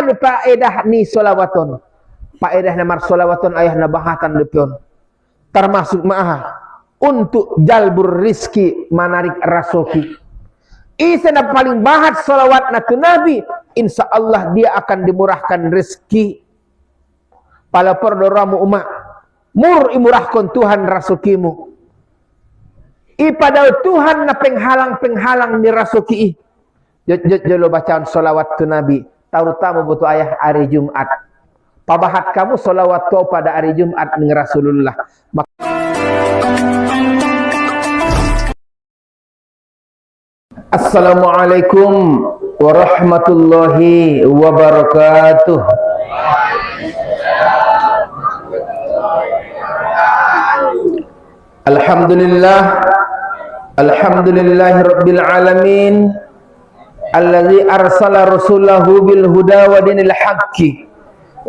Faedah ni solawaton. Faedah namar solawaton ayah nabahatan lepion. Termasuk untuk jalbur rizki menarik rasoki. Isa na paling bahat salawat na tu Nabi, insya Allah dia akan dimurahkan rezeki. Pala perdoramu umat, mur imurahkan Tuhan rasokimu. Ipadau Tuhan na penghalang ni rasoki. Jolo bacaan salawat tu Nabi, terutama butuh ayah hari Jumat. Pabahat kamu salawat kau pada hari Jumat dengan Rasulullah. Assalamualaikum warahmatullahi wabarakatuh. Alhamdulillahi rabbil alamin, alladzi arsala rasulahu bil huda wa dinil haqqi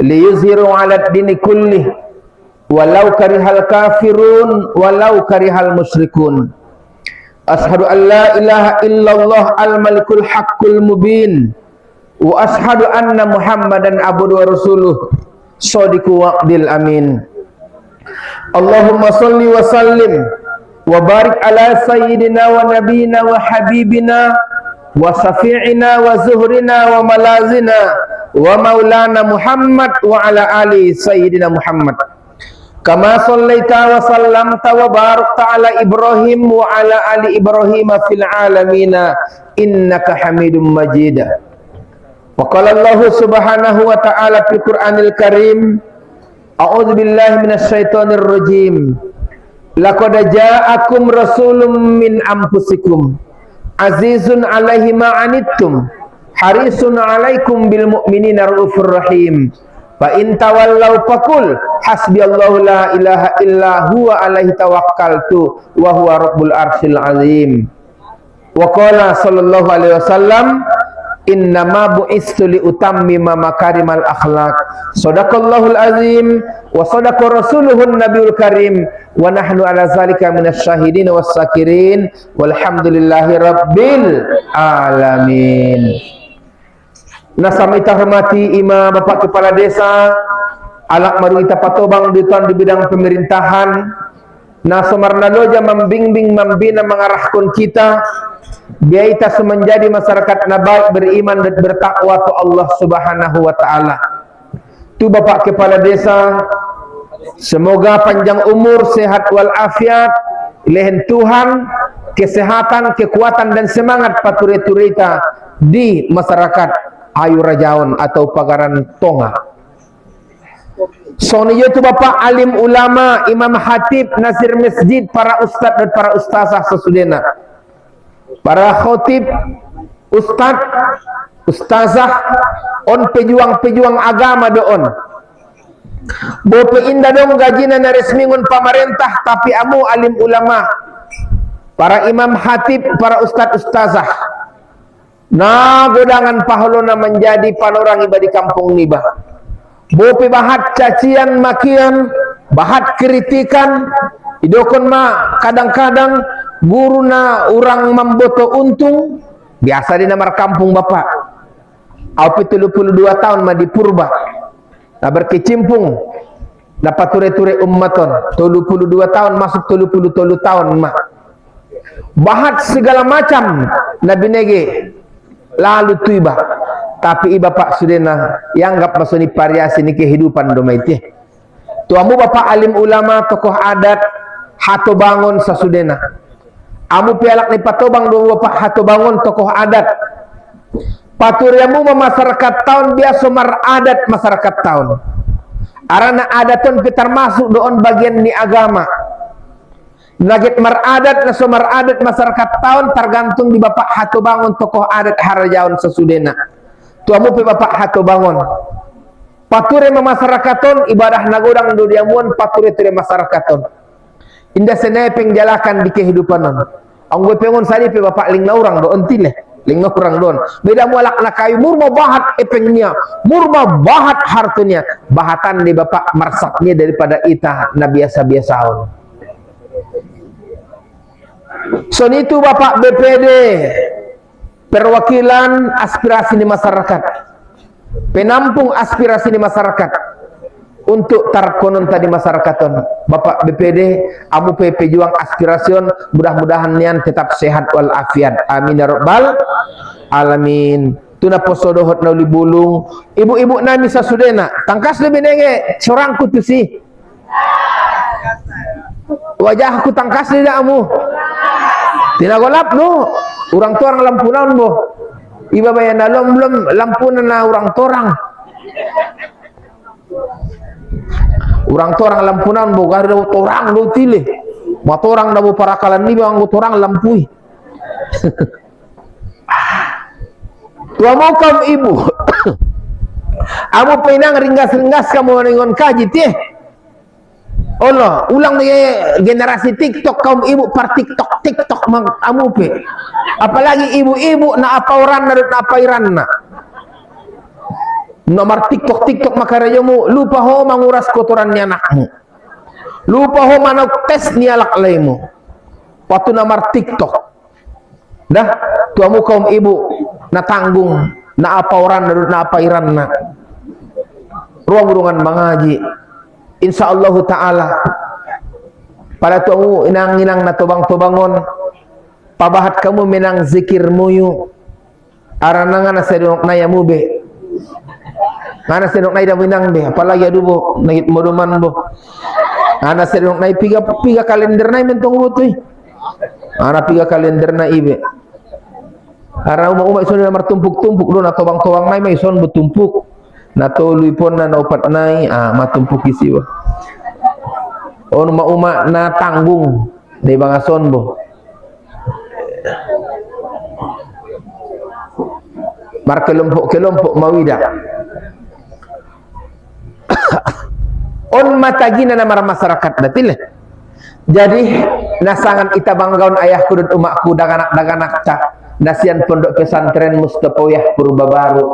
liyuzhiru 'ala ad-dini kullih walau karihal kafirun walau karihal musyrikun. Ashhadu an la ilaha illallah al-malikul haqqul mubin wa ashhadu anna Muhammadan abduhu wa rasuluh shadiqu wa'dil amin. Allahumma salli wa sallim wa barik ala sayyidina wa nabiyina wa habibina wa safi'ina wa zuhrina wa malazina wa maulana Muhammad wa ala ali sayyidina Muhammad. Kama sallaita wa sallamta wa barakta ala Ibrahim wa ala ali Ibrahim fil alamina innaka Hamidum Majid. Wa qala Allah subhanahu wa ta'ala fil Qur'anil Karim, a'udzu billahi minasy syaithanir rajim. Laqad ja'akum rasulun min anfusikum azizun 'alaihi ma 'anittum harisun 'alaikum bil mu'minina raufur rahim. Fa in tawallaw faqul hasbiyallahu la ilaha illa huwa alaihi tawakkaltu wa huwa rabbul arsyil azim. Wa qala sallallahu alaihi wasallam, innama bu'istu li utammima makarimal akhlaq. Shadaqallahul azim wa sadaqa rasuluhun nabiyul karim wa nahnu ala zalika minasy syahidin was sakirin walhamdulillahi rabbil alamin. Nasami kita hormati Imam Bapak Kepala Desa, alak maru kita patobang di bidang pemerintahan. Nasomarna loja membimbing, membina, mengarahkan kita biar kita menjadi masyarakat nabaik, beriman dan bertakwa tu Allah Subhanahu wa taala. Tu Bapak Kepala Desa, semoga panjang umur, sehat wal afiat, lehen Tuhan, kesehatan, kekuatan dan semangat pature-turita di masyarakat Ayu Rajaon atau Pagaran Tonga. Soni itu Bapak alim ulama, imam khatib, nazir masjid, para ustaz dan para ustazah sesudena, para khotib, ustaz, ustazah, on pejuang-pejuang agama doon. Bope indah dong gajina na resmingun pemerintah, tapi amu alim ulama, para imam khatib, para ustaz ustazah. Nah, godangan paholona menjadi panorang iba di kampung niba. Bope bahat cacian makian, bahat kritikan, idokon ma kadang-kadang guruna urang memboto untung, biasa di namar kampung Bapak. Api 32 tahun ma di purba. Nah berkecimpung, dapat ture-ture ummaton, 32 tahun masuk 30 tahun ma. Bahat segala macam nabi nege. Lalu tu iba, tapi iba Pak Sudena yang anggap masuk ni variasi ni kehidupan domaiti. Tuamu Bapak alim ulama, tokoh adat, hato bangun sasudena. Amu pialak ni patobang do Bapak hato bangun tokoh adat. Paturiamu masyarakat tahun biasa mar adat masyarakat tahun. Arana adaton pitar masuk doon bagian ni agama. Nagit maradat na sumaradat masyarakat tahun tergantung di Bapak hato bangun tokoh adat harajaon sesudena. Tuamu pe Bapak hato bangun. Pature masyarakaton ibadah nagodang do diamuan pature ture masyarakaton. Indah senepeng jalakan di kehidupan non. Anggo pengon sari pe Bapak ling naurang do entile. Ling naurang don. Beda mualak na kayu murma bahat epengnya, murma bahat hartunya. Bahatan di Bapak marsaknya daripada ita na biasa-biasaon. So itu Bapak BPD, perwakilan aspirasi di masyarakat. penampung aspirasi di masyarakat untuk tarkonon tadi masyarakaton. Bapak BPD, amu PP juang aspirasion, mudah-mudahan nian tetap sehat wal afiat. Amin ya rabbal alamin. Tuna posodohot nauli bulung, ibu-ibu nami sasudena, tangkas lebih nenge, sorangku tu sih. Wajah aku tangkas tidak amu. Tinagolap no, orang torang lampunan bo. Iba bayan nalom belum lampunan na orang torang. Orang torang lampunan bo, gari daw torang do tile. Matorang daw parakalan ni bang torang lampui. Tua mau kaum ibu, amu pinang ringgas-ringgas kamu menengon kaji teh. Allah, ulang nih generasi TikTok kaum ibu par TikTok mang amu pe. Apalagi ibu-ibu na apa orang na apa iran na. Nomor TikTok makarajamu lupa ho menguras kotorannya anakmu. Lupa ho manok tes nialak laimu. Waktu nomor TikTok. Dah, tuamu kaum ibu na tanggung na apa orang na apa iran na. Ruang-ruangan mengaji. Insyaallah taala pada tuamu inang-inang na tobang-tobangon pabahat kamu menang zikir muyu aranangan na sedok na yamube ngana sedok na ida minang be apalagi adu bo nagit moduman bo ngana sedok na piga kalender na mentong butuy ana piga kalender na ibe ara uma ison na martumpuk-tumpuk do na tobang-tobang na may ison betumpuk na tuluy pon na naupat nai matumpuk isiwa on uma na tanggung di bangason bo mar kelompok mawida on matagina na masyarakat datil jadi nasangan ita banggaun ayahku dan umakku daganak cak nasian pondok pesantren Mustapawiyah Purba Baru.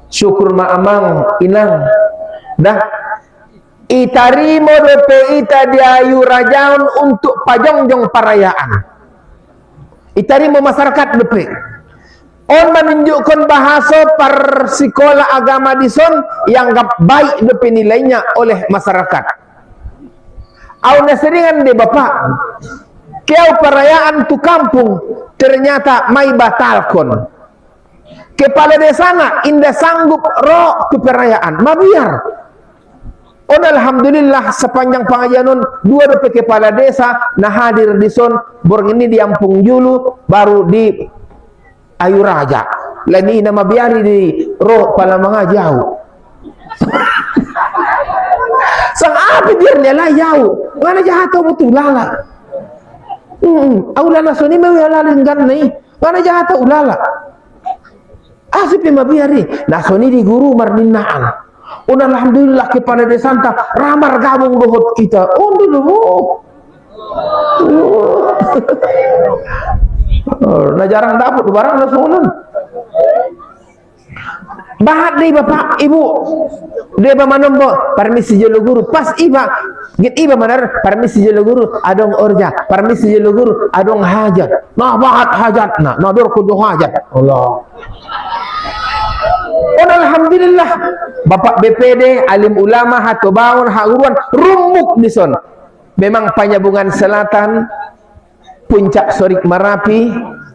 Syukur ma'amang inang dah itarimo dope ita diayu rajaun untuk pajongjong perayaan itarimo masyarakat dope on menunjukkan bahasa par sekolah agama dison yang gak baik dope nilainya oleh masyarakat au naseringan de bapak kau perayaan tu kampung ternyata mai batalkon kepala desana indah sanggup roh ke perayaan mabiar on alhamdulillah sepanjang pengajian dua dope kepala desa nah hadir di son borong ini di Ampung Julu baru di Ayu Raja lani nama biari di roh pala mengajau sang apa biarnya lah jauh ngana jahat betul lala aulana soni mau lalenggan nih ngana jahat ulala asip mabiari nasoni di guru marninaan un alhamdulillah kepala desanta ramar gabung dohot kita dulu nah jarang dapat barang nasonan bahat deh bapak ibu dia bamanombo permisi jelo guru pas iba git iba manar permisi jelo guru adong orja permisi jelo guru adong hajat nah bahat hajat nah dor kudu hajat Allah alhamdulillah bapak BPD alim ulama hatobaun haguruan rumuk dison memang Panyabungan Selatan puncak Sorik Marapi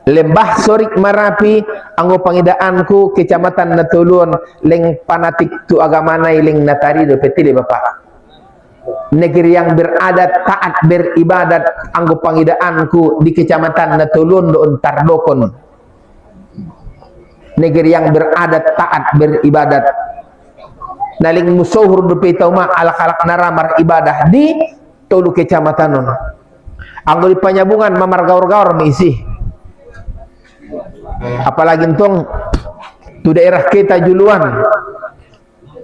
lembah Sorik Marapi anggo pangidaanku kecamatan Natulun leng fanatik tu agama nai leng natari do petile bapak negeri yang beradat taat beribadat anggo pangidaanku di kecamatan Natulun do untar dokon negeri yang beradat taat beribadat naling musuhur do petoma alak-alak naramar ibadah di tolu kecamatan non anggo di Panyabungan mamar gaur-gaur misi apalagi entong tu daerah kita juluan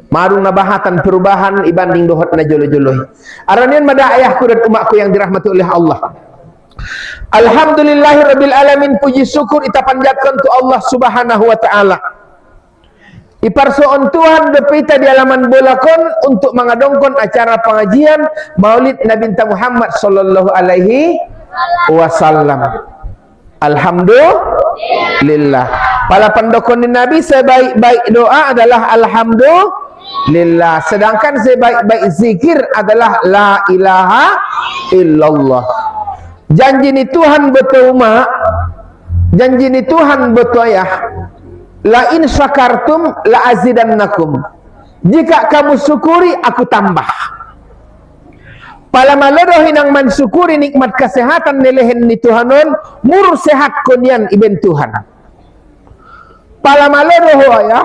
marung nabahatan perubahan ibanding dohot na jolo-joloy aranian mada ayahku dan umakku yang dirahmati oleh Allah alhamdulillahirabbil alamin puji syukur kita panjatkan tu Allah subhanahu wa ta'ala iparsoon Tuhan depita di halaman bolakon untuk mengadongkon acara pengajian Maulid Nabi Muhammad sallallahu alaihi wasallam. Alhamdulillah. Pala pendokon Nabi sebaik-baik doa adalah alhamdulillah. Sedangkan sebaik-baik zikir adalah la ilaha illallah. Janji ni Tuhan betul mak. Janji ni Tuhan betul ayah. La in syakartum la azidannakum. Jika kamu syukuri, aku tambah. Pala malodoh hinang mensyukuri nikmat kesehatan nilehen ni Tuhanon, mur sehat kunian iben Tuhan. Pala malodoh ya,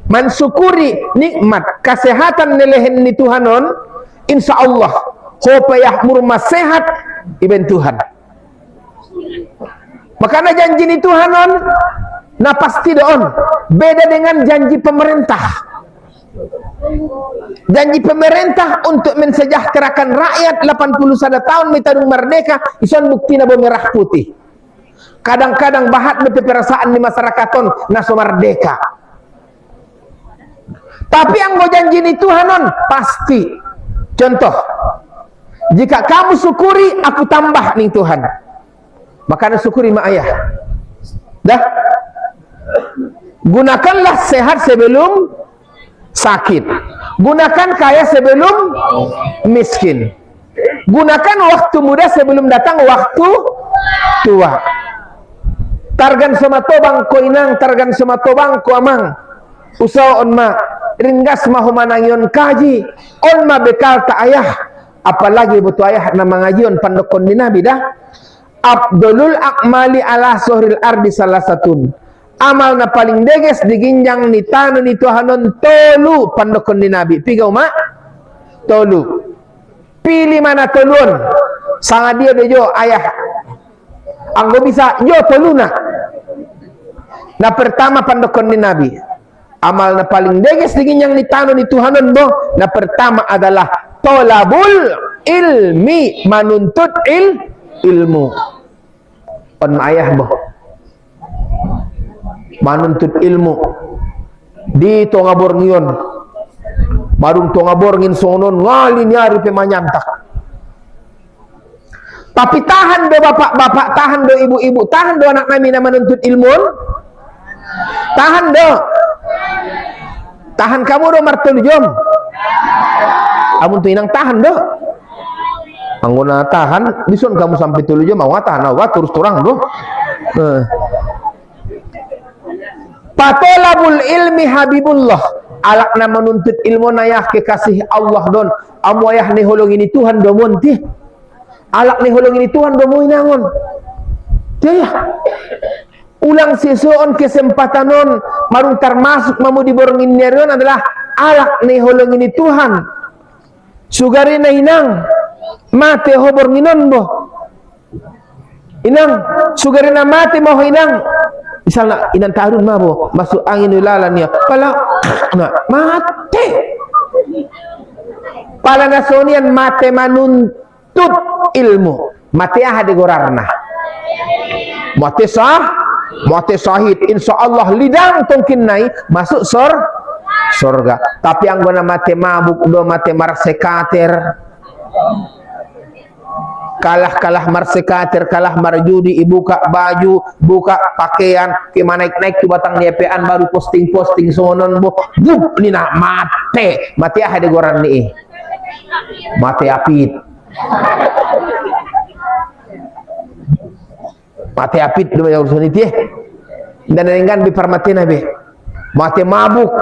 mensyukuri nikmat kesehatan nilehen ni Tuhanon, insya Allah, hopayah murma sehat iben Tuhan. Makanya janji ni Tuhanon, nah pasti doon, beda dengan janji pemerintah. Janji pemerintah untuk mensejahterakan rakyat 81 tahun mitadung merdeka ison bukti na merah putih. Kadang-kadang bahat betul perasaan di masyarakat ton naso merdeka. Tapi yang mau janji ni Tuhanon pasti. Contoh, jika kamu syukuri, aku tambah nih Tuhan. Makanya syukuri mak ayah. Dah. Gunakanlah sehat sebelum sakit. Gunakan kaya sebelum miskin. Gunakan waktu muda sebelum datang waktu tua. Targan somatobang ko inang, targan somatobang ko amang. Usaw on ma ringgas mahumanangyon kaji. On ma bekal ta ayah. Apalagi butuh ayah na mangajion pandokon di Nabi dah. Abdulul akmali ala sohril ardi salah satun. Amal na paling deges diginjang ni tano ni Tuhanon tolu pandokon ni Nabi. Pigaw mak? Tolu. Pilih mana tolun? Sanga dia dejo ayah. Anggo bisa yo tolu na. Na pertama pandokon ni Nabi. Amal na paling deges diginjang ni tano ni Tuhanon bo. Na pertama adalah tolabul ilmi, manuntut ilmu. On ayah bo. Manuntut ilmu di tongabor ngion marung tongabor ngin sonon ngali nyari pemanyantak. Tapi tahan do bapak-bapak, tahan do ibu-ibu, tahan do anak nami na menuntut ilmu, tahan do, tahan kamu do martul jom amun tu inang tahan do anggona tahan bison kamu sampai tulu jom awak tahan awak terus turang do. Patolabul ilmi habibullah. Alak na menuntut ilmu nayah kekasih Allah don. Amu ayah ni holong ini Tuhan do monti. Alak ni holong ini Tuhan do moinangon. Dia ulang sesuon kesempatanon marung termasuk mamu di borongin nyarion adalah alak ni holong ini Tuhan. Sugari na inang mate ho bornginon bo. Inang sugari na mate mo inang. Misalnya inan tarun mabo masuk angin ulalan ya pala nak mate pala nasonian mate manuntut ilmu mate ahade gorarna mate sahid insyaallah lidang tongkin nai masuk surga. Tapi yang guna mate mabuk do mate marsekater kalah marsekater, kalah marjudi, buka baju, buka pakaian, kemana naik ke batang nyepean baru posting sonon bu ni nak mate ada goran ni mate apit dua yang urusan itu dan dengan biparmati nabi mate mabuk,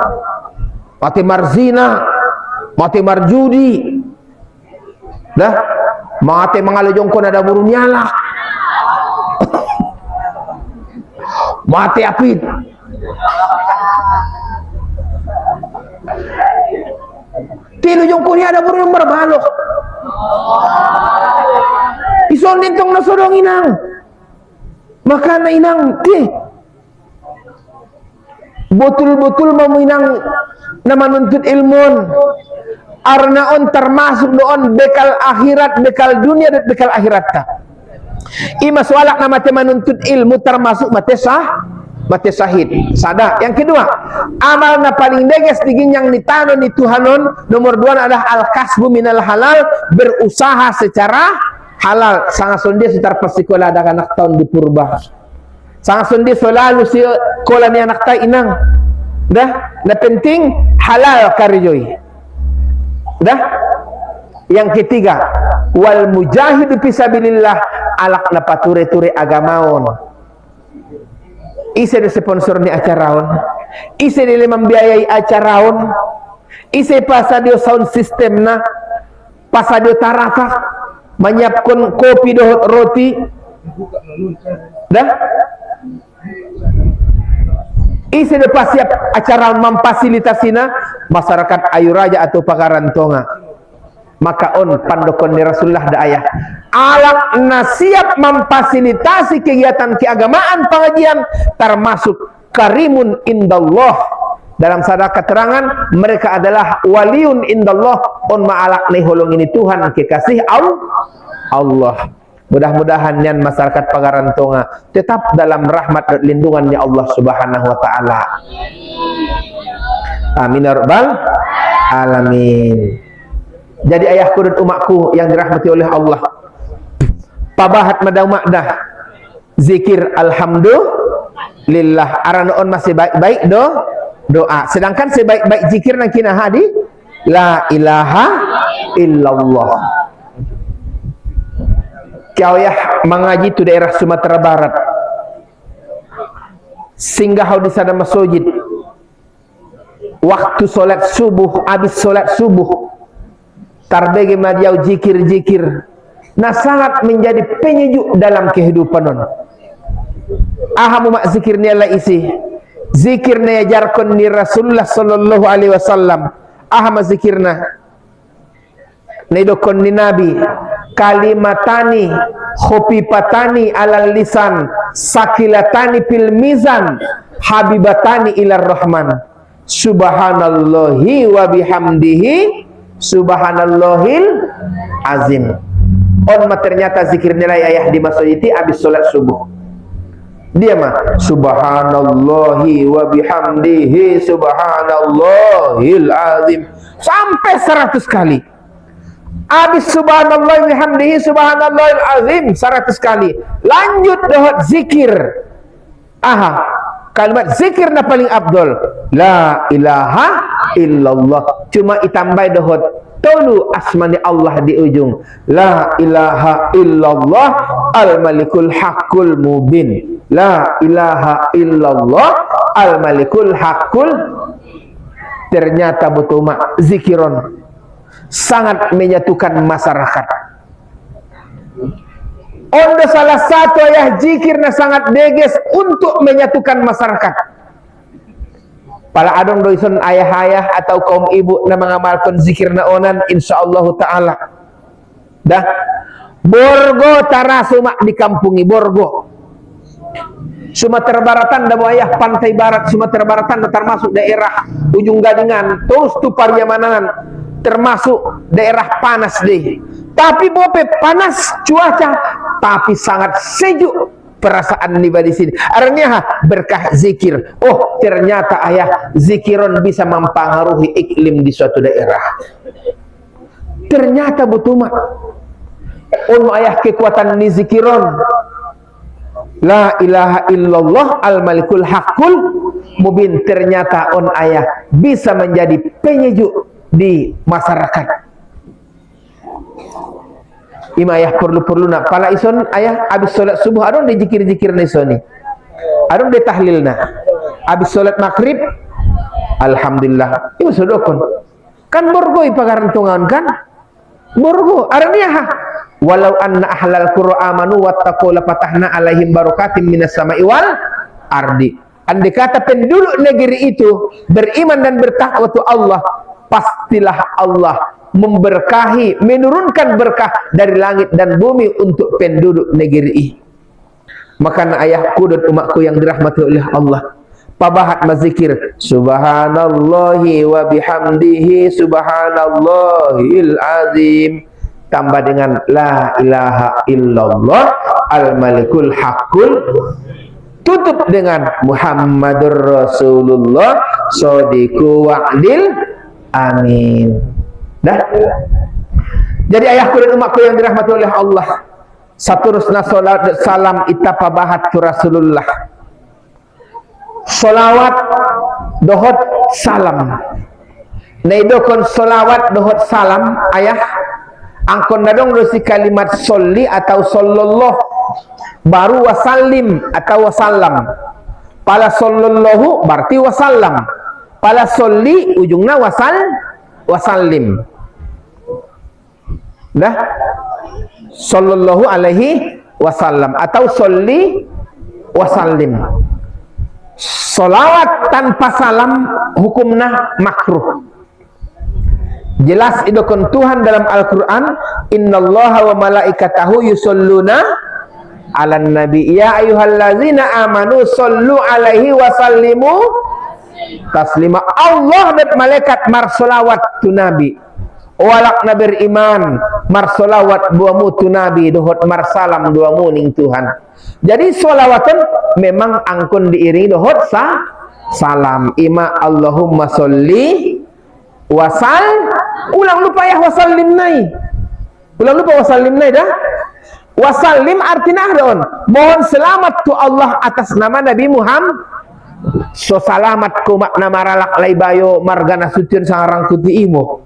mate marzina, mate marjudi dah. Mate mengalojong ko na burung nyala. Mate apit. Tinujong ko niya ada burung berbalok. Ison dintong nasodong inang. Maka na inang betul-betul meminang na manuntut ilmun. Arnaon termasuk doon bekal akhirat, bekal dunia dan bekal akhirat ta. Ima soalak na mate manuntut ilmu termasuk mate sahid. Sada. Yang kedua, amal na paling deges diginyang ni tano ni Tuhanon. Nomor dua adalah al-kasbu minal halal, berusaha secara halal. Sangat sondia secara persikola ada anak tahun di purba. Sang sundi selalu si kola ni anak tai inang. Dah, na penting halal karjoy. Dah. Yang ketiga, wal mujahidu fisabilillah alak na pature-ture agamaon. Ise de sponsor ni acaraon. Ise de membiayai acaraon. Ise pasadio sound system na, pasadio tarafa, menyiapkan kopi dohot roti. Dah. Isi depas siap acara memfasilitasinya masyarakat Ayu Raja atau Pakarantonga. Maka on pandokon ni Rasulullah da ayah alak na siap memfasilitasi kegiatan keagamaan pengajian termasuk karimun indallah. Dalam sadar keterangan mereka adalah waliun indallah on ma'alak ni holong ini Tuhan kekasih Allah. Mudah-mudahan yang masyarakat Pakarantonga tetap dalam rahmat dan lindungannya Allah Subhanahu wa taala. Amin ya rabbal alamin. Jadi ayahku dan umatku yang dirahmati oleh Allah, pabahat madang makdah zikir alhamdulillah aranoon masih baik-baik doa. Sedangkan sebaik-baik zikir nang kina hadi la ilaha illallah. Kau ya mengaji tu daerah Sumatera Barat, singgah di sana masjid. Waktu solat subuh, habis solat subuh, tarbege madiau zikir-zikir. Nah sangat menjadi penyejuk dalam kehidupan non. Ahamu mak zikirnya lah isi, zikirnya jarkon ni Rasulullah sallallahu alaihi wasallam. Ahama zikirna, nedokon ni Nabi. Kalimatani khufifatan alal lisan sakilatani fil mizan habibatani ilar rahman subhanallahi wa bihamdihi subhanallahil azim. Ternyata zikir nilai ayah di masjid itu habis solat subuh. Dia mah subhanallahi wa bihamdihi subhanallahil azim sampai 100 kali. Habis subhanallah bihamdihi subhanallahil azim 100 kali. Lanjut dohot zikir. Kalimat zikir na paling abdul la ilaha illallah. Cuma itambah dohot tolu asmani Allah di ujung. La ilaha illallah al-malikul haqqul mubin. La ilaha illallah al-malikul haqqul. Ternyata betul mak zikiron sangat menyatukan masyarakat. Onda salah satu ayah zikirnya sangat deges untuk menyatukan masyarakat. Para adong doison ayah-ayah atau kaum ibu na mengamalkan zikirna onan insyaallah taala. Dah Borgo tarasumak di kampungi Borgo. Sumatera Baratan da ayah pantai barat Sumatera Baratan termasuk daerah ujung Gadingan terus tu Pariamanan termasuk daerah panas deh. Tapi bope panas cuaca tapi sangat sejuk perasaan niba di sini. Artinya berkah zikir. Oh, ternyata ayah zikiron bisa mempengaruhi iklim di suatu daerah. Ternyata betul mak. Ayah kekuatan ni zikiron. La ilaha illallah al-malikul haqqul mubin. Ternyata ayah bisa menjadi penyejuk di masyarakat. Ima ayah perlu nak pala ison ayah habis solat subuh adon di zikir-zikir na isoni. Adon di tahlil na. Habis solat maghrib alhamdulillah. Ima sodokon. Kan borgo Pakarantongan kan? Borgo arniah. Walau anna ahlal qura amanu wattaqu la fatahna alaihim barakatim minas sama'i wal ardi. Andai kata penduduk negeri itu beriman dan bertakwa kepada Allah, pastilah Allah memberkahi, menurunkan berkah dari langit dan bumi untuk penduduk negeri ini. Maka ayahku dan umatku yang dirahmati oleh Allah, pabahat mazikir subhanallahi wa bihamdihi subhanallahil azim, tambah dengan la ilaha illallah al-malikul haqqul, tutup dengan Muhammadur Rasulullah sadiqu wa'dil amin. Dah. Jadi ayahku dan umatku yang dirahmati oleh Allah, saturusna salat salam ita pabahat ku Rasulullah solawat dohot salam. Naidokon solawat dohot salam ayah angkon dadong dosi kalimat solli atau sallallahu baru wasallim atau wasallam. Pala sallallahu berarti wasallam. Pala solli ujungnya wasallim. Dah sallallahu alaihi wasallam atau solli wasallim. Solawat tanpa salam hukumnya makruh. Jelas idokon Tuhan dalam Al-Quran, innallaha wa malaikatahu yusalluna ala nabi ya ayyuhallazina amanu sallu alaihi wa sallimu taslima. Allah dan malaikat marsolawat tu nabi walak na beriman marsolawat duamu tu nabi dohot marsalam duamu ning Tuhan. Jadi solawatan memang angkun diiringi dohot salam. Ima Allahumma sholli wasal ulang lupa ya wasallim nai. Ulang lupa wasallim nai dah. Wasallim artinya don. Mohon selamat tu Allah atas nama Nabi Muhammad. So salamat ku makna maralak laibayo margana suciun sangarang kuti imo.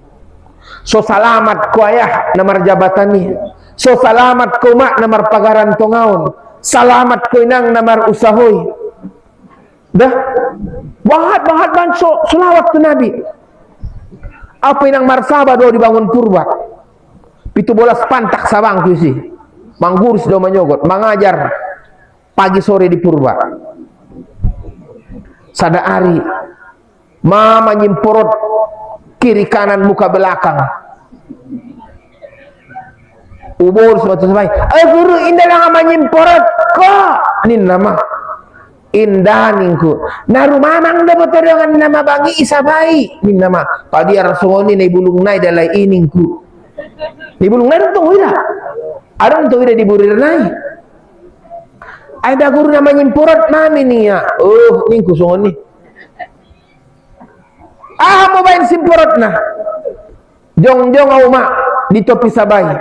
So salamat ku ayah namar jabatan ni. So salamat ku mak namar pagaran tongaon. Salamat ku inang namar usahoy. Dah. Bahat banso selawat tu Nabi. Apa yang marsaba do dibangun purba. Pitu bolas pantak sabang kuisi. Manggurus do manyogot, mengajar pagi sore di purba. Sada ari mama nyimporot kiri kanan muka belakang. Ubur suatu sampai. Guru indah nama nyimporot kok. Nin nama indah ningku. Naru mamang dapat dengan nama bangi isabai. Nin nama. Padi arsoni nai bulung nai dalai iningku. Di bulung nai untung ida. Ada untuk ida di burir nai. Ada guru nama nyimporot mami nih ya. Oh ningku soni. Mau main simporot nah. Jong au mak di topi sabai.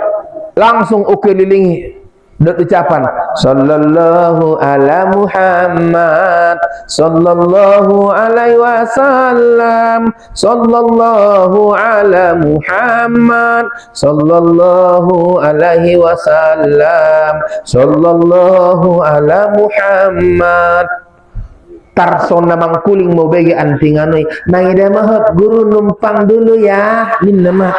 Langsung ukelilingi. Dot ucapan sallallahu ala Muhammad sallallahu alaihi wasallam sallallahu ala Muhammad sallallahu alaihi wasallam sallallahu ala Muhammad. Tarsona mangkuling mau bagi antinganoi naida mahot guru numpang dulu ya min nama.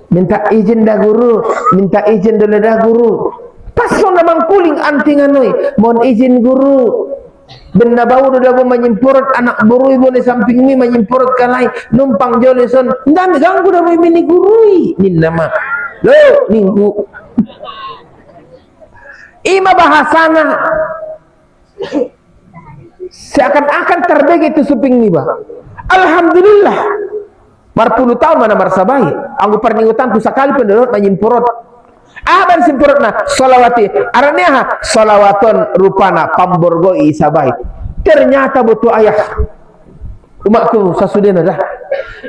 Minta izin dah guru, minta izin dulu dah guru. Paso namang kuling antinganoi, mohon izin guru. Benda bau dah menyempurut anak buru ibu di samping mi menyempurut kalai numpang jolison. Ndami ganggu dah mini gurui. Nin nama. Lo minggu. Ima bahasana seakan-akan terbegi itu suping ni bah. Alhamdulillah. Marpuluh tahun mana marsabai. Anggu perninggutan tu sakali penduduk menyimpurut. Aban simpurut na salawati. Araniha salawaton rupana pamborgo isabai. Ternyata butuh ayah. Umatku sasudena dah.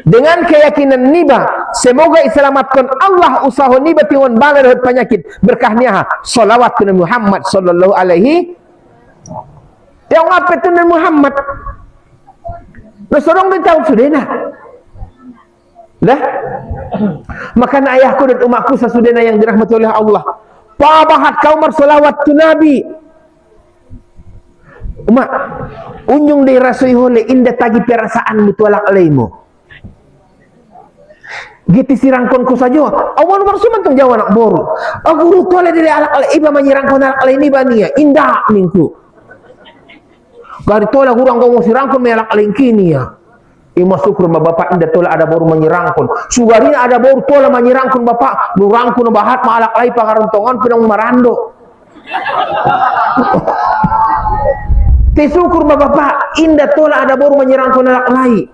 Dengan keyakinan niba, semoga iselamatkan Allah usaha niba tiwan bala dari penyakit berkahnya salawat tu Muhammad sallallahu alaihi. Yang apa tu Muhammad? Nasorong bintang sudena. Dah, makanya ayahku dan umatku sasudena yang dirahmati oleh Allah. Pabahat kau marsolawat tu Nabi. Umat, unjung dirasui oleh indah tagi perasaan mutualak alaimu. Gitu sirangkon ku saja. Awan marsuman tong jawa nak boru. Guru tole dari alak alai iba menyirangkon alak alai ni bania. Indah mingku. Gari tola guru angkau sirangkon me alak alai kini ya. Ima syukur bapak indah tola ada baru menyerangkun. Sugarina ada baru tola menyerangkun bapak. Nurangkun bahat malak lai pangarontongan pinang marando. Syukur bapak indah tola ada baru menyerangkun alak lai.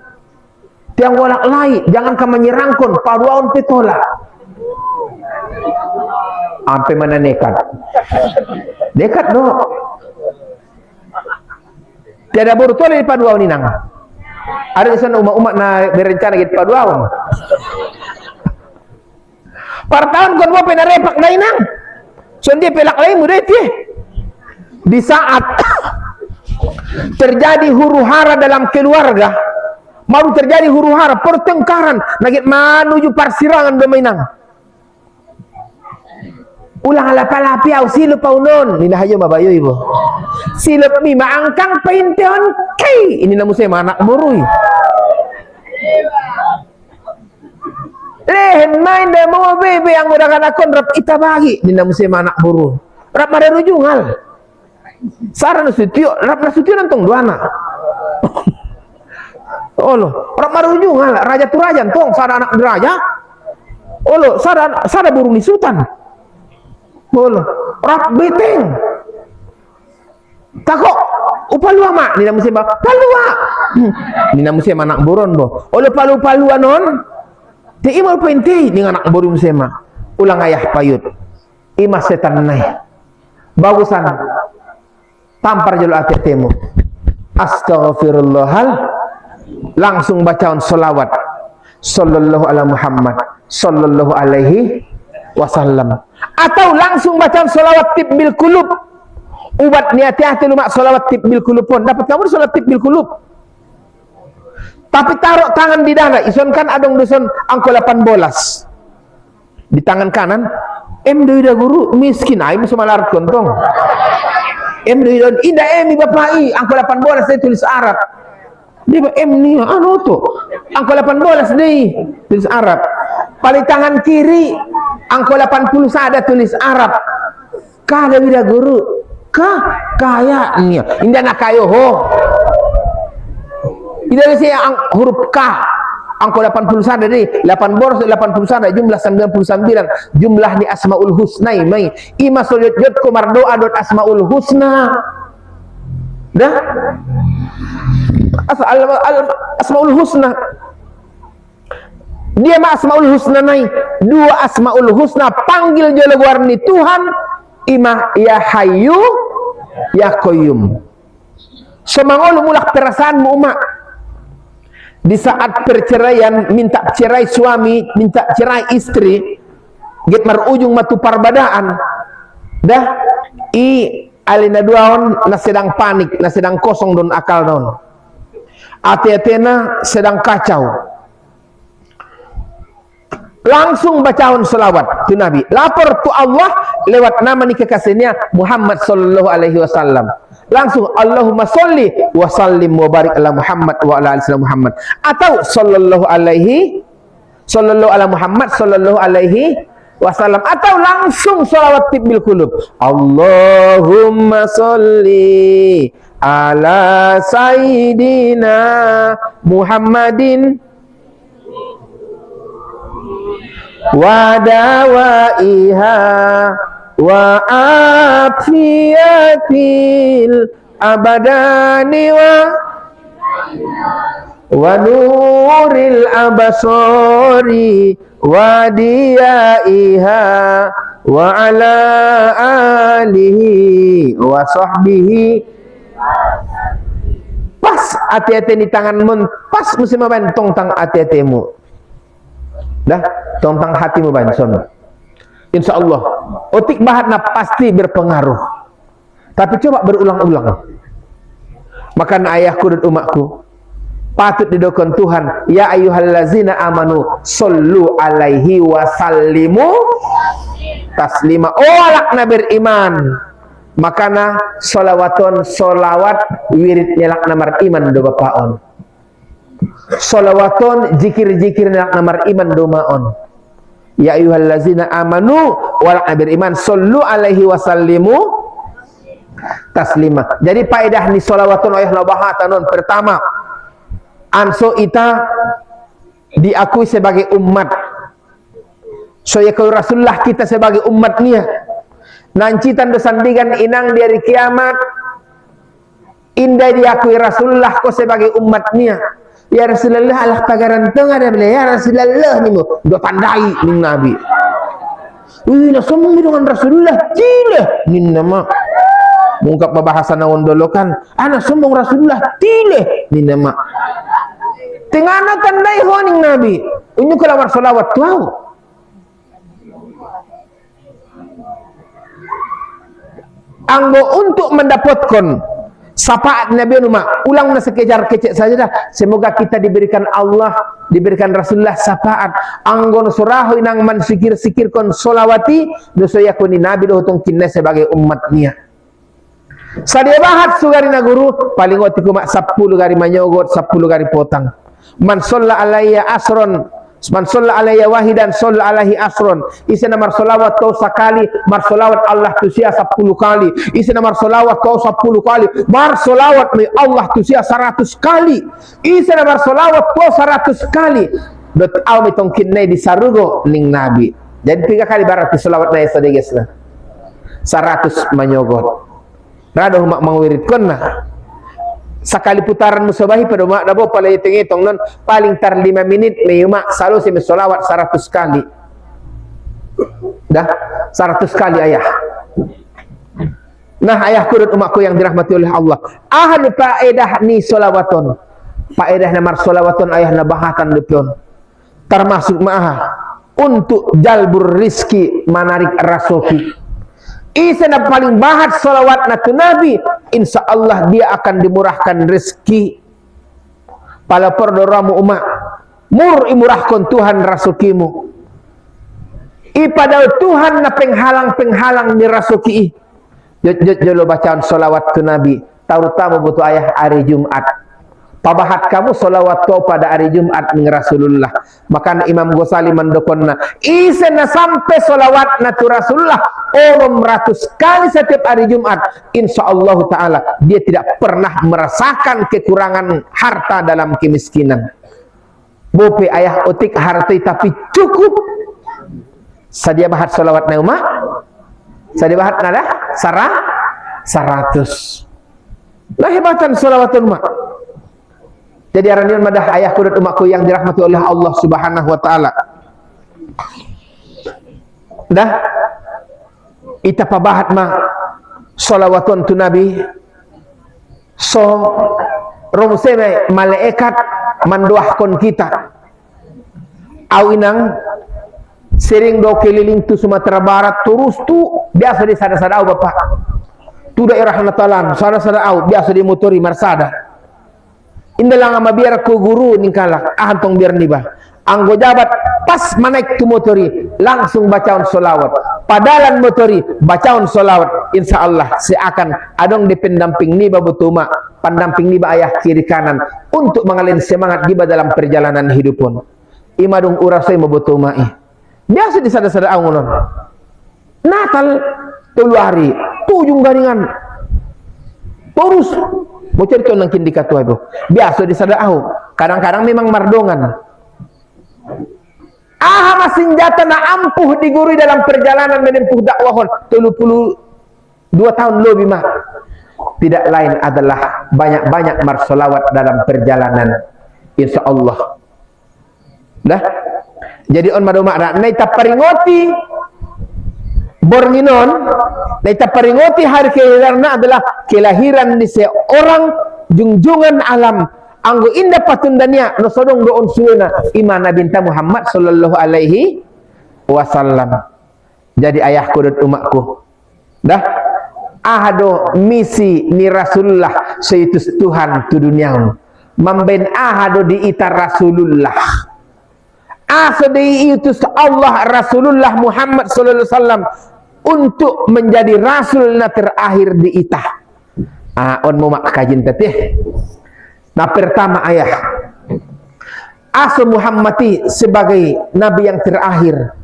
Tiang walak lai jangan kamu menyerangkun paduaun petola. Ampe mana nekat. Nekat no. Tiada baru tola di paduaun inang. Ada di sana umat-umat na berencana gitu paduawan. Par tahun kon mo penarepak na inang. So dia pelak lain mo deti. Di saat terjadi huru-hara dalam keluarga, baru terjadi huru-hara, pertengkaran, nagit menuju persirangan dominang. Ulang ala palapi au silup paunon, ini hayo babayo ibu. Silup mi maangkang painteon kay, ini namu saya anak burui. Lehen main dah mau bebe yang udah kan akon rap ita bagi, ini namu saya anak burui. Rap mare rujungal. Saran sutio, rap sutio nantong dua anak. Olo, rap mare rujungal, raja tu raja tong, sada anak raja. Olo, sada burung ni sultan. Bolo, rap beteng. Takok, upalua mak, ni namu sema palua. Ni namu sema anak boron bo. Olo palua non. Ti imal penti ni anak boron sema. Ulang ayah payut. Ima setan nai. Bagusan. Tampar jelo ati temu. Astaghfirullahal. Langsung bacaan selawat. Sallallahu ala Muhammad. Sallallahu alaihi wasallam. Atau langsung bacaan solawat tib bil kulub. Ubat niati-hati lumak solawat tib bil kulub pun. Dapat kamu solawat tib bil kulub. Tapi taruh tangan di dada. Ison kan adong dusun angko 18. Di tangan kanan. Doida guru miskin. Aim semalar kontong. Doida indah bapai. Angko 18 saya tulis Arab. Dia ni anu tu. Angko 18 ni tulis Arab. Paling tangan kiri angko 80 ada tulis Arab. Kah ada bida guru. Kah kayaknya. Indah nak kayo ho. Tidak ada saya huruf K. Angko 80 ada deh. 80 ada jumlah 99. Jumlah ni Asmaul Husna mai. Ima soljot jot komar doa dot Asmaul Husna. Dah. Asmaul Husna. Dia ma Asmaul Husna nai. Dua Asmaul Husna panggil jolo warni Tuhan. Ima ya Hayyu ya Qayyum. Semangol mulak perasaanmu umat. Di saat perceraian, minta cerai suami, minta cerai istri, get mar ujung matu parbadaan. Dah alina duaon na sedang panik, na sedang kosong don akal don. Ati-atina sedang kacau. Langsung bacaun selawat tu Nabi. Lapor tu Allah lewat nama ni kekasihnya Muhammad sallallahu alaihi wasallam. Langsung Allahumma sholli wa sallim wa barik ala Muhammad wa ala ali Muhammad. Atau sallallahu ala Muhammad sallallahu alaihi wasallam. Atau langsung selawat bil qulub. Allahumma sholli ala sayyidina Muhammadin wa dawaiha wa afiyatil abadani wa nuril abasori wa diyaiha wa ala alihi wa sahbihi. Pas hati-hati di tanganmu, pas mesti membentong tang hati-hatimu. Dah, tentang hatimu banson. InsyaAllah otik bahatna pasti berpengaruh. Tapi coba berulang-ulang. Maka ayahku dan umatku patut didokon Tuhan. Ya ayyuhallazina amanu sallu alaihi wa sallimu taslima. Oh lakna beriman. Makana solawaton solawat wirid nyelak namar iman do bapaon. Solawaton zikir-zikir nak namar iman domaon. Ya ayyuhallazina amanu wal beriman sallu alaihi wasallimu taslima. Jadi faedah ni solawaton ayah nabahatanon pertama anso ita diakui sebagai umat. So ya Rasulullah kita sebagai umatnya. Nancitan dosandigan inang dari kiamat. Indah diakui Rasulullah ko sebagai umatnya. Ya Rasulullah Allah pagaran tengah ada beli. Ya Rasulullah ni mo do pandai ning Nabi. Na sombong dengan Rasulullah tile nin nama. Mungkap bahasa naon dolo kan. Ana sombong Rasulullah tile nin nama. Tengana tandai ho ning Nabi. Unyu kala salawat tuau. 1 Anggo untuk mendapatkan syafaat Nabi umat, ulang sekejar kecek saja dah. Semoga kita diberikan Allah, diberikan Rasulullah syafaat. Anggo surahu inang man sikir-sikirkan solawati, dosaya kuni Nabi dohutong kinna sebagai umatnya. Sadia bahat sugarina guru, paling waktu kumak 10 gari manyogot, 10 gari potang. Man sholla alayya asron, man sholla alayya wahidan sholla alaihi asron. Isina mar solawat tau sekali, mar solawat Allah tusia 10 kali. Isina mar solawat tau 10 kali, mar solawat mi Allah tusia 100 kali. Isina mar solawat tau 100 kali. Dot aw mi tongkin nai di sarugo ning Nabi. Jadi 3 kali berarti solawat nai sadegesna. 100 manyogot. Rada umak mengwiridkan nah. Sekali putaran musabahi pada umak dabo pala hitung-hitung non paling tar 5 menit may umak selalu semi solawat 100 kali. Dah 100 kali ayah. Nah ayahku dan umakku yang dirahmati oleh Allah. Ahlu faedah ni solawaton. Faedah namar solawaton ayah nabahatan depion. Termasuk maaha untuk jalbur rizki manarik rasoki. Isana paling bahat salawat natu Nabi, insya Allah dia akan dimurahkan rezeki. Pala perdoramu umat, mur imurahkan Tuhan rasukimu. Ipadal Tuhan na penghalang ni rasuki. Jolo bacaan salawat tu Nabi, terutama butuh ayah hari Jumat. Pabahat kamu salawat kau pada hari Jumat ning Rasulullah. Maka Imam Ghazali mendokonna isena sampai salawat natu Rasulullah 600 kali setiap hari Jumat, insyaallah taala dia tidak pernah merasakan kekurangan harta dalam kemiskinan. Bope ayah otik harta tapi cukup. Sadia bahat salawat na umat. Sadia bahat nada 100. Lah hebatan salawat umat. Jadi aranian madah ayahku dan umatku yang dirahmati oleh Allah Subhanahu wa taala. Dah ita pabahat ma salawatun tu Nabi. So rumuseme malaikat mandoahkon kita. Awinang sering do keliling tu Sumatera Barat terus tu biasa di sada-sada bapak. Tu daerah Natalan, sada-sada biasa di motori Marsada. Indalang ama biar ku guru ningkala ahantong biar niba anggo jabat pas manaik tu motori langsung bacaun solawat padalan motori bacaun solawat insyaallah seakan adong di pendamping niba butuma pendamping niba ayah kiri kanan untuk mengalin semangat niba dalam perjalanan hidupun imadung urasai mabutuma biasa di sada-sada angunon Natal 3 hari 7 garingan terus mau cerita nang kindi katua ibu biasa di sada au kadang-kadang memang mardongan senjata na ampuh diguri dalam perjalanan menempuh dakwahon 32 tahun lebih mah tidak lain adalah banyak-banyak marsolawat dalam perjalanan insyaallah dah jadi on madoma ada naita paringoti bornginon naita paringoti hari kelahiran adalah kelahiran di seorang junjungan alam anggo indah patundania no sodong doon suena imana binta Muhammad sallallahu alaihi wasallam. Jadi ayahku dan umatku dah ahado misi ni Rasulullah seitus Tuhan tu dunia mamben ahado di ita Rasulullah aso diutus Allah Rasulullah Muhammad sallallahu alaihi wasallam untuk menjadi rasul na terakhir di itah. On mau mak kajin teteh. Nah pertama ayah aso Muhammadi sebagai nabi yang terakhir.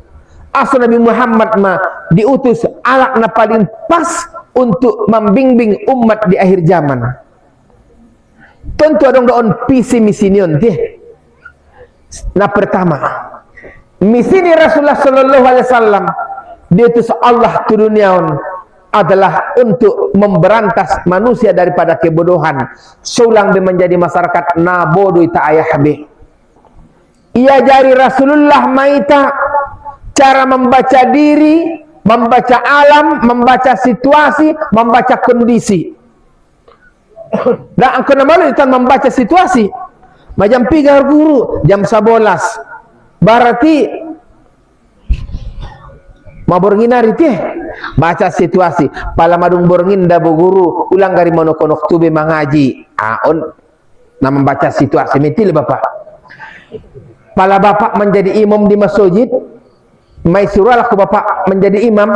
Aso Nabi Muhammad mah diutus alak na paling pas untuk membimbing umat di akhir zaman. Tentu adong doon visi misinion teh. Nah pertama misi ni Rasulullah sallallahu alaihi wasallam diutus Allah ke dunia adalah untuk memberantas manusia daripada kebodohan sulang menjadi masyarakat nabodo ita ayah be ia jari Rasulullah maita cara membaca diri, membaca alam, membaca situasi, membaca kondisi. Dan angko nama itu membaca situasi macam 3 guru jam 11 berarti mabor nginari teh baca situasi pala madung borngin da guru ulang gari monokonok tube mengaji on nama membaca situasi mitil bapak pala bapak menjadi imam di masjid mai suruh aku bapak menjadi imam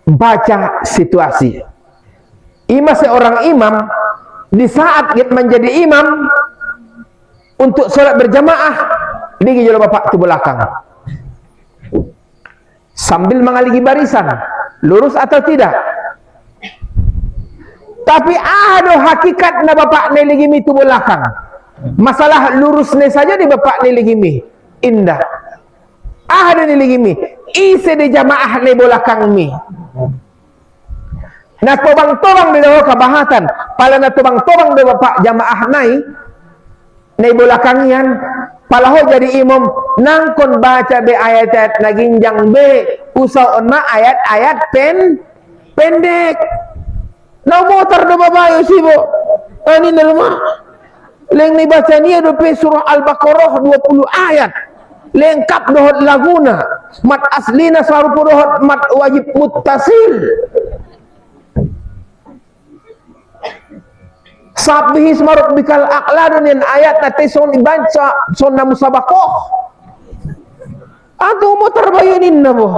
baca situasi seorang imam di saat menjadi imam untuk sholat berjamaah digi jolo bapak tu belakang sambil mengaligi barisan lurus atau tidak tapi ada hakikat na bapak neligimi tu belakang masalah lurus ne saja di bapak neligimi indah ada neligimi isi di jamaah ne belakang mi na tobang-tobang di dalam kabahatan pala na tobang-tobang di bapak jamaah nai nai belakangian palaho jadi imam nangkon baca be ayat-ayat naginjang be usah on ma ayat-ayat pendek na motor do babayo sibo ani na rumah leng ni baca ni do pe surah al-baqarah 20 ayat lengkap dohot laguna mat aslina sarupu dohot mat wajib muttasil Sabihis maruk bikal aqladun ayat nanti son dibaca son na musabakoh aku mau terbayunin na bo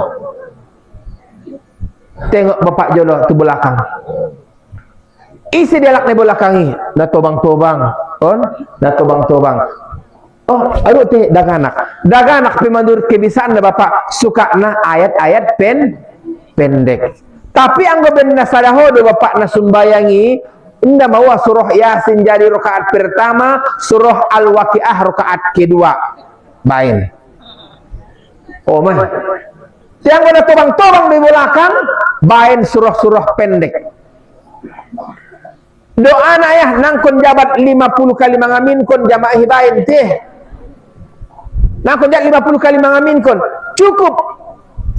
tengok bapak jolo tu belakang isi dialak ni belakangi na tobang-tobang on na tobang-tobang oh aduh teh daganak pemandur kebiasaan na bapak suka na ayat-ayat pendek tapi anggo ben nasadaho do bapak na sumbayangi indah mau surah Yasin jadi rakaat pertama, surah Al-Waqiah rakaat kedua. Bain. Oh mah. Yang ada tobang-tobang di belakang, bain surah-surah pendek. Doa ayah nangkon jabat 50 kali mangaminkon jamaah bain teh. Nangkon jabat 50 kali mangaminkon. Cukup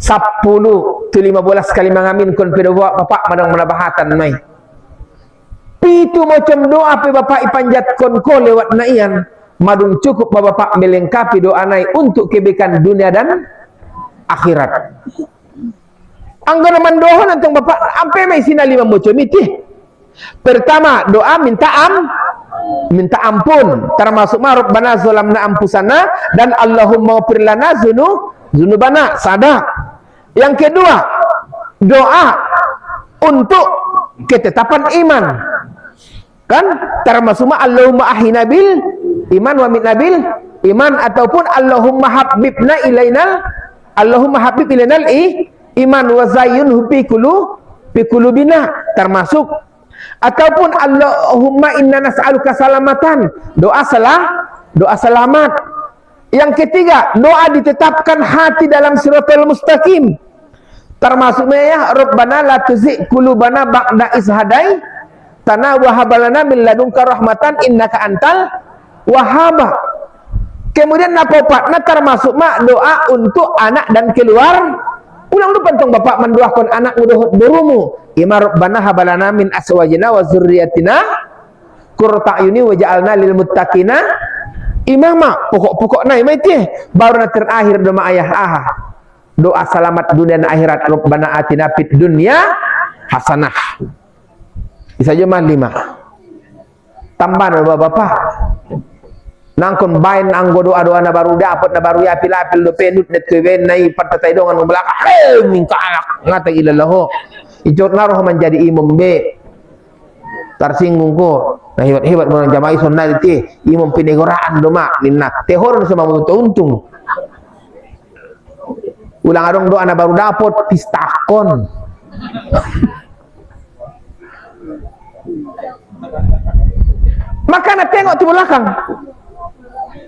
10 tu 15 kali mangaminkon pada bapak madang menabahatan mai. Itu macam doa pe bapak ipanjatkan ko lewat naian madung cukup bapak melengkapi doa nai untuk kebaikan dunia dan akhirat. Anggana mandohon antong bapak ampe mai sina 5 macam itu. Pertama doa minta ampun termasuk ma rabbana zalamna ampusana dan Allahumma ighfir lana dzunubana sadaq. Yang kedua doa untuk ketetapan iman. Kan termasuk Allahumma ahina bil iman wa mitna bil iman ataupun Allahumma habibna ilainal Allahumma habib ilainal iman wa zayyinhu fi qulubina termasuk ataupun Allahumma inna nas'aluka salamatan doa selamat. Yang ketiga doa ditetapkan hati dalam siratal mustaqim termasuk ya rabbana la tuzigh qulubana ba'da idh hadaytana tanah wahabalana min ladunka rahmatan innaka antal wahhab. Kemudian napopatna termasuk mak doa untuk anak dan keluar. Ulang lu pentong bapak mendoakan anak ngudohot berumu. Ima rabbana habalana min aswajina wa dzurriyyatina qurrata ayuni waj'alna lil muttaqina imama. Pokok-pokok na imai teh baru na terakhir doa ayah doa selamat dunia dan akhirat rabbana atina fid dunya hasanah. Bisa cuma 5 tambah bapak nangkon bain anggo doa-doa na baru dapat na baru ya apil-apil do penut net kewen nai patatai dongan belakang minta alak ngata ilallahu ijot naroh menjadi imam be tersinggung ko nah hebat-hebat orang jamaah sunnah itu imam pinegoraan do mak ninna tehor sama untung ulang adong doa na baru dapat pistakon. Maka nak tengok tu belakang.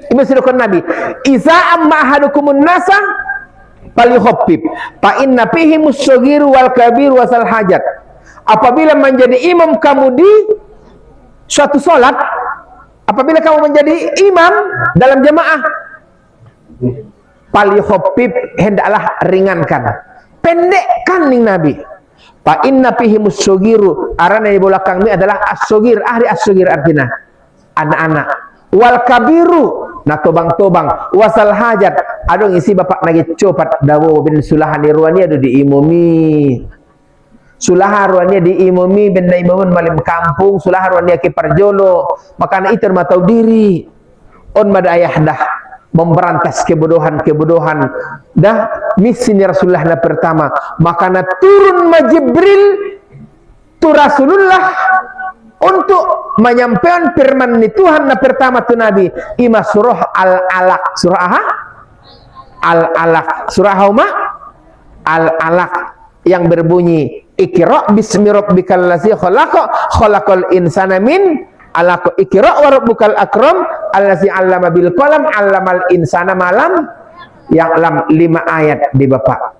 Ibu silakan Nabi. Iza amma ahadukumun nasa falyukhaffif fa inna fihi musyghir wal kabir wasal hajat. Apabila menjadi imam kamu di suatu salat, apabila kamu menjadi imam dalam jamaah, falyukhaffif hendaklah ringankan. Pendekkan ning Nabi. Fa inna fihi musyghir arana di belakang ini adalah as-saghir, ahli as-saghir artinya anak-anak wal kabiru na tobang-tobang wasal hajat adong isi bapak nagi copat dawo bin sulahan irwani adu diimumi sulah haruannya diimumi benda imumun malim kampung, sulah haruannya ke parjolo, makana itu matau diri on mada ayah dah memberantas kebodohan dah misi Rasulullah na pertama, makana turun ma Jibril tu Rasulullah untuk menyampaikan firman ni Tuhan na pertama tu Nabi ima surah Al-Alaq, surah aha? Al-Alaq, surah Hauma Al-Alaq yang berbunyi Iqra bismi rabbikal ladzi khalaqal insana min 'alaq, Iqra wa rabbukal akram allazi 'allama bil qalam 'allamal insana malam ya'lam. 5 ayat di Bapak.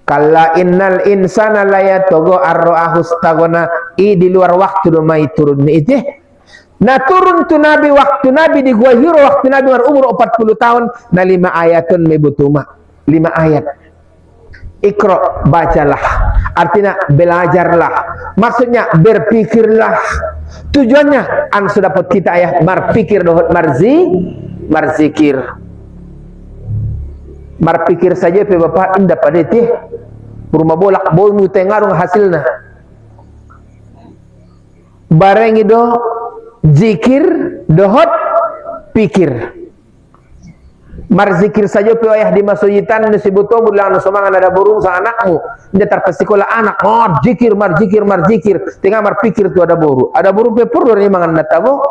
Kalla innal insana la yatgha ar-ra'ahu istaghna, di luar waktu domai turun itu. Nah turun tu Nabi waktu Nabi di Gua Hiro, waktu Nabi umur 40 tahun, na 5 ayatun mebutuma. 5 ayat. Iqra, bacalah, artinya belajarlah, maksudnya berpikirlah. Tujuannya an sudah dapat kita ayah marpikir dohot marzikir. Marpikir saja pe Bapak indah pada teh rumah bolak bolu tengarung hasilna. Bareng itu zikir dohot pikir. Marzikir saja pe ayah di masujitan disebut tombol lang somangan ada burung sa anakmu dia terpesikola anak zikir marzikir tengah marpikir tu ada burung pe pur dorani mangan natabo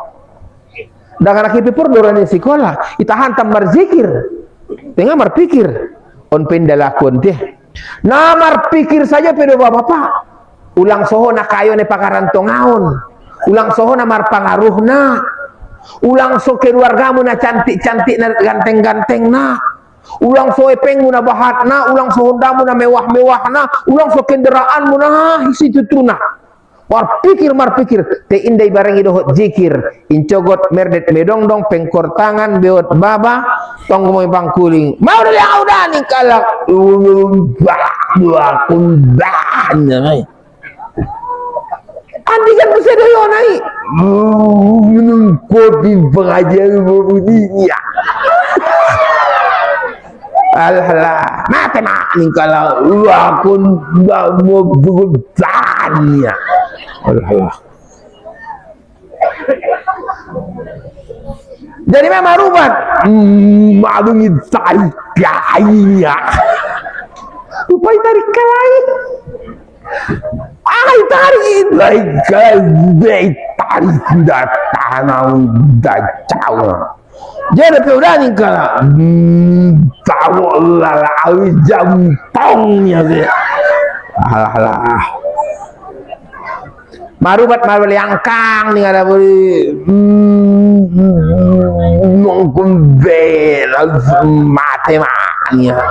dengan anak pe pur dorani sekolah ita hantam marzikir tengah marpikir on pendalakon teh na marpikir saja pe do bapak ulang soho na kayo ne pakaran tongaon ulang soho na marpangaruhna ulang so keluargamu na cantik-cantik na ganteng-ganteng na ulang so epengmu na bahat na ulang so hondamu na mewah-mewah na ulang so kendaraanmu na hisi tutuna marpikir te indai bareng idohot zikir incogot merdet medongdong pengkor tangan beot baba tong moy bangkuling mau dari audani kalak andi kan bisa doyo nai minum kopi pengajian bunyinya alhamdulillah mati nih kalau aku nggak mau bertanya alhamdulillah. Jadi memang rubat malungi tarik kaya upay tarik kaya ay tarik like tarik sudah tanau dacawa jadi peudani kala tahu lalawi jantongnya sih alah marubat marwal yang kang nih ada beri nongkun bel mate mania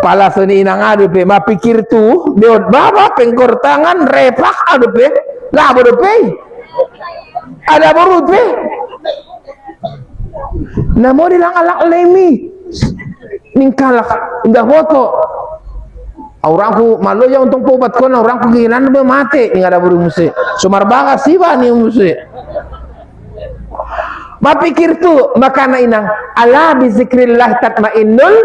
pala seni nang adu pe mapikir tu beot baba pengkor tangan repak adu pe lah bodo pe ada borut pe namo dilang alak lemi ningkalak indah foto orangku malu ya untuk pobat kono orangku gilan be mate ning ada buru muse sumar banget sih ba ni muse mapikir tu makana inang ala bi zikrillah tatmainnul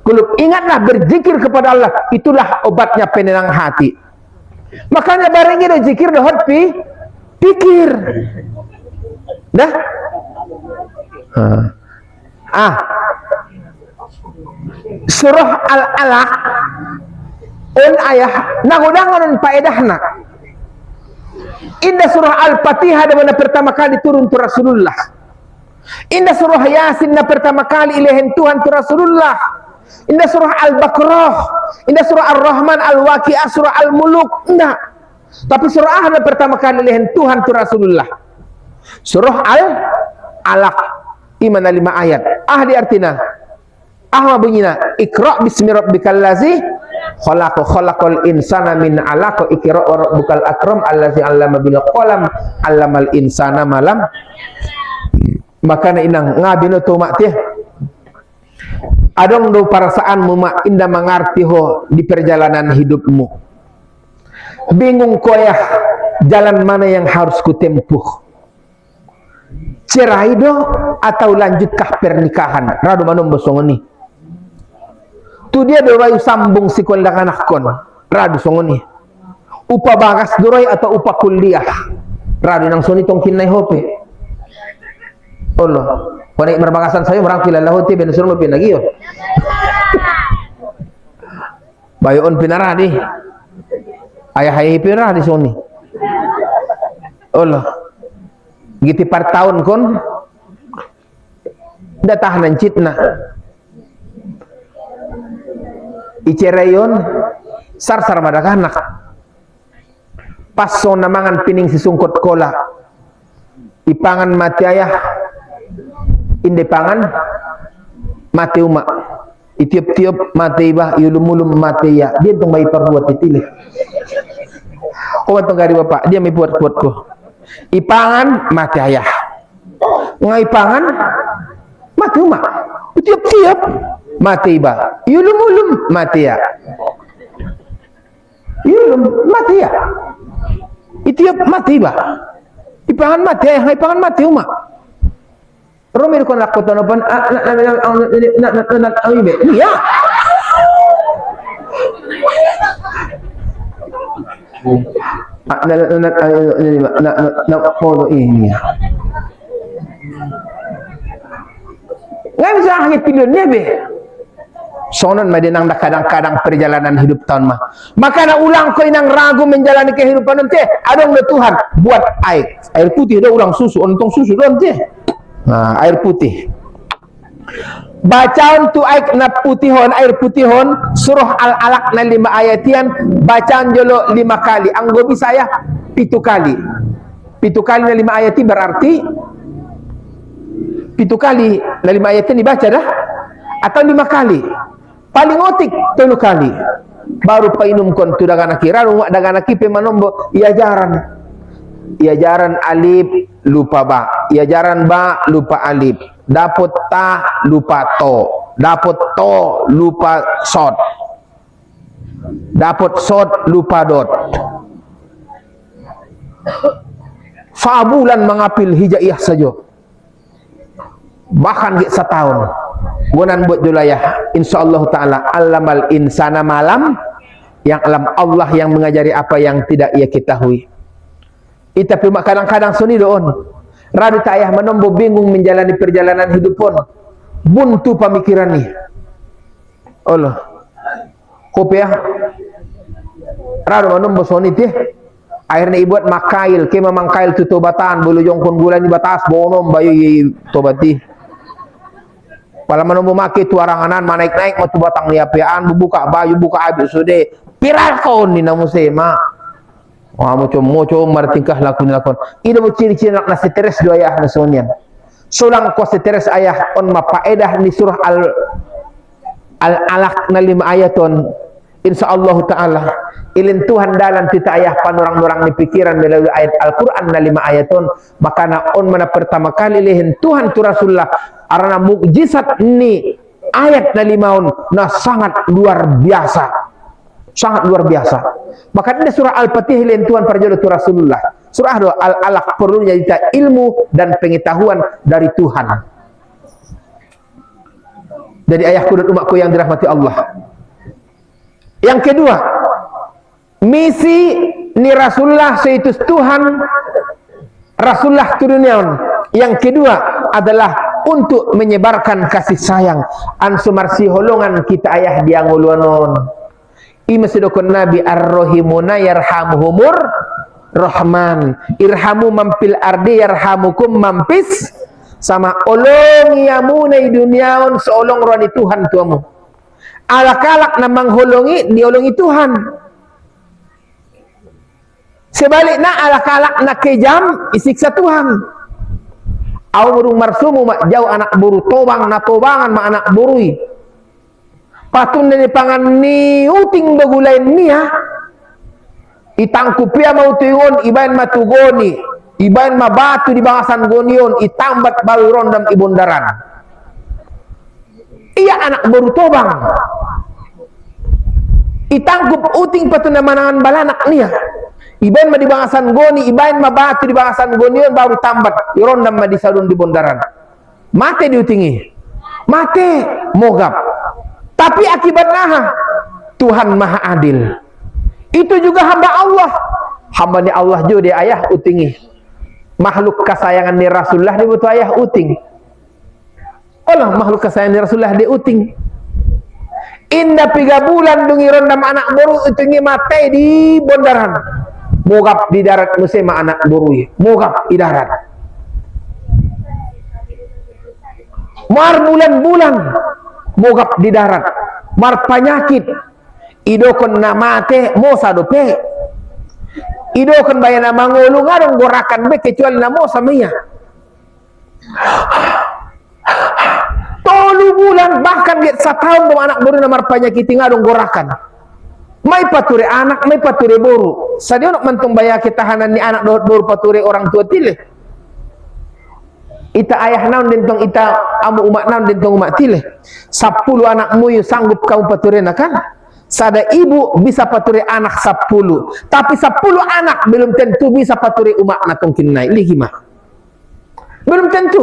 qulub, ingatlah berzikir kepada Allah itulah obatnya penenang hati. Makanya bareng itu zikir dohot pikir dah surah Al-Alaq on ayah nagudangan faedahna indah surah Al-Fatihah di mana pertama kali turun tu Rasulullah indah surah Yasin na pertama kali ilehen Tuhan tu Rasulullah indah surah Al-Baqarah indah surah Ar-Rahman Al-Waqi'ah surah Al-Muluk indah tapi surah Ahad pertama kali ilehen Tuhan tu Rasulullah surah Al-Alaq imana 5 ayat di artina bunyinya Iqra bismi rabbikal ladzi khalaqal insana min 'alaq Iqra wa rabbukal akram allazi 'allama bil qalam 'allamal insana malam makana inang ngabino tu mak teh adong do perasaanmu mak indah mengerti ho di perjalanan hidupmu bingung koyah jalan mana yang harus kutempuh cerai do atau lanjutkah pernikahan radu manom bosongoni Tu dia dorai sambung si kondak anak kon. Radu songoni. Upa bagas dorai atau upa kuliah. Radu nang soni tongkin nai hope. Allah. Konek berbagasan saya orang kilala hote ben suruh pinagi yo. Bayon pinara di. Ayah ayah pinara di soni. Allah. Giti par tahun kon datahanan citna. Icerayon sar-sar madakanak. Paso namangan pining si sungkot kola. Ipangan mati ayah. Inde pangan mati umak. Itiup-tiup mati ibah, yulum-ulum mati ya. Dia tong bayi perbuat itilih. Oh tong gari bapak, dia mai buat kuatku. Ipangan mati ayah. Ngai pangan mati umak. Itiup-tiup mati ibah, yulum-ulum mati ya. Yulum mati ya. Itiup mati ibah. Ipangan mati ayah, ngai pangan mati umak. Romir kon lakot na pan iya. Nggak bisa hanya pilih nebe. Sonon madinang kadang-kadang perjalanan hidup tahun mah. Maka na ulang ko inang ragu menjalani kehidupan nanti. Adong na Tuhan buat air putih do ulang susu, ontong susu do nanti. Nah, air putih. Bacaan tu air putihon surah Al-Alaq na 5 ayatian, bacaan jolo 5 kali. Anggo bisa ya 7 kali. 7 kali na 5 ayati berarti 7 kali na 5 ayatian dibaca dah atau 5 kali. Paling otik 3 kali. Baru painum kon tu dagana kira rumah dagana kipe manombo iajaran. Iajaran alif lupa ba, iajaran ba lupa alif, dapot ta lupa to, dapot to lupa sod, dapot sod lupa dot. Fabulan mengapil hijaiyah saja, bahkan setahun. Gunan buat julayah, insyaallah taala alamal insana malam, yang alam Allah yang mengajari apa yang tidak ia ketahui. Tapi kadang-kadang suni doon radu tayah menombo bingung menjalani perjalanan hidup pun buntu pemikiran ni. Allah kopiah radu menombo suni teh akhirnya ibuat makail ke memangkail tu tobatan bulu jongkon bulan di batas bonom bayu tobati pala menombo make tu aranganan manaik-naik mau tu batang liapian buka bayu buka habis sude pirakon ni namusema. Wah moco martingkah lakon. Ida mo ciri-ciri nak nasi teres do ayah nasonian. Sulang ko si teres ayah on mapaedah ni surah Al-Alaq na 5 ayaton. Insyaallah taala ilin Tuhan dalam tita ayah panurang-nurang ni pikiran melalui ayat Al-Qur'an na 5 ayaton, maka na on mana pertama kali lihin Tuhan tu Rasulullah arana mukjizat ni ayat na 5 na sangat luar biasa. Sangat luar biasa. Maka ini surah Al-Fatihah yang Tuhan perjodoh tu Rasulullah. Surah Al-Alaq perlunya kita ilmu dan pengetahuan dari Tuhan. Dari ayahku dan umatku yang dirahmati Allah. Yang kedua, misi ni Rasulullah seitus Tuhan Rasulullah turuniaun. Yang kedua adalah untuk menyebarkan kasih sayang. Ansumarsi holongan kita ayah dia nguluanon. Ima sedokon Nabi ar-rahimuna yarhamuhumur rahman. Irhamu mampil ardi yarhamukum mampis. Sama olong yamuna duniaon seolong rohani Tuhan tuamu. Alak-alak na mangholongi diolongi Tuhan. Sebaliknya alak-alak na kejam isiksa Tuhan. Aurung marsumu mak jauh anak buru tobang na tobangan mak anak burui. Patun dari pangan ni uting bagulain niya itangkupia mau tuyun ibain matugoni ibain mabatu di bangasan gonion itambat baluron dan ibundaran iya anak baru tobang itangkup uting patun na manangan balanak niya ibain ma di bangasan goni ibain mabatu di bangasan gonion baru tambat iron dan ma di salun di bundaran mate diutingi mate mogap. Tapi akibatnya Tuhan Maha Adil. Itu juga hamba Allah. Hamba ni Allah juga dia ayah utingi. Makhluk kesayangan ni Rasulullah dia butuh ayah uting. Allah makhluk kesayangan ni Rasulullah dia uting. Indah 3 bulan dungi rondam anak boru utingi mati di bondaran. Mogap di darat musim anak boru. Mogap di darat. Mar bulan-bulan mogap di darat. Mar penyakit. Idokon namate mo sadope. Idokon bayana mangulung ngadong gorakan be kecuali namo samia. 3 bulan bahkan get 1 tahun anak boru namar penyakit ngadong gorakan. Mai pature anak, mai pature boru. Sadio nak mentung baya ketahanan ni anak boru pature orang tua tileh. Ita ayah naon dentong ita amu umat naon dentong umat tileh. 10 anakmu yu sanggup kau paturena kan? Sada ibu bisa paturi anak 10, tapi 10 anak belum tentu bisa paturi umat natong kinai lihima. Belum tentu.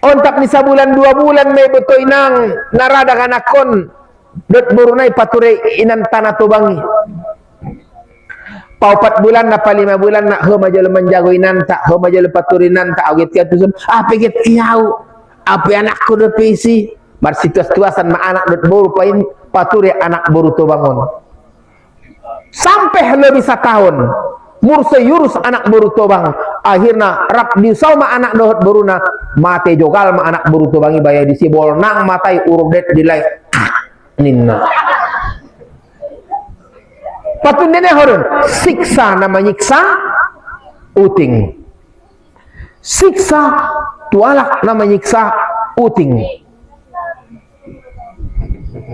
Ontak ni sabulan 2 bulan may beto inang narada kanakon dot burunay paturi inan tanah tubangi. Pau 4 bulan na pa 5 bulan na ho majalo manjago inan tak ho majalo paturi nan tak awit ka tusun pigit iyaw api anak ko do pisi mar situas-tuasan ma anak dot boru pain paturi anak boru to bangun sampai lebih 1 tahun murse yurus anak boru to bang akhirna rap di sauma anak dot boruna mate jogal ma anak boru to bangi bayai di sibol nang matai urudet dilai ninna patun dene horun siksa nama nyiksa uting siksa tualak nama nyiksa uting.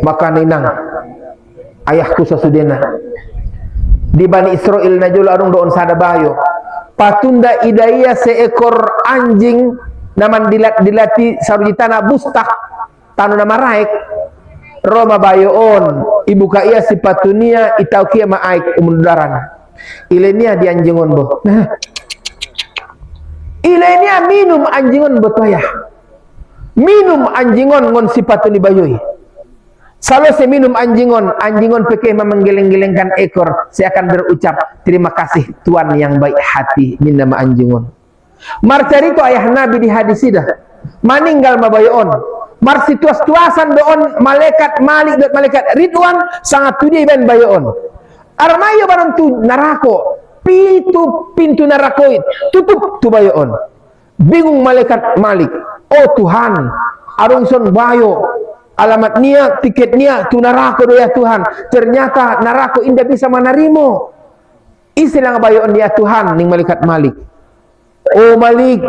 Maka ninang ayahku sasudena di Bani Israel najul arung doon sada bayo patunda idaya seekor anjing naman dilati sarujitana bustak tanu nama raik Roma bayoon ibu ka iya si patunia itaw kia maaik umundaran ilenia di anjingon bo ilenia minum anjingon botoya minum anjingon ngon si patuni bayoy salo se minum anjingon peke memenggeleng-gelengkan ekor saya akan berucap terima kasih Tuhan yang baik hati min nama anjingon mar carito ayah nabi di hadisidah maninggal mabayoon mar situas-tuasan doon malaikat Malik dan malaikat Ridwan sangat tudi ben bayoon armayo barang tu narako pintu narako tutup tu bayoon bingung malaikat Malik oh Tuhan arung son bayo alamat niya tiket niya tu narako do ya Tuhan ternyata narako indah bisa manarimo istilah bayoon ya Tuhan ning malaikat Malik oh Malik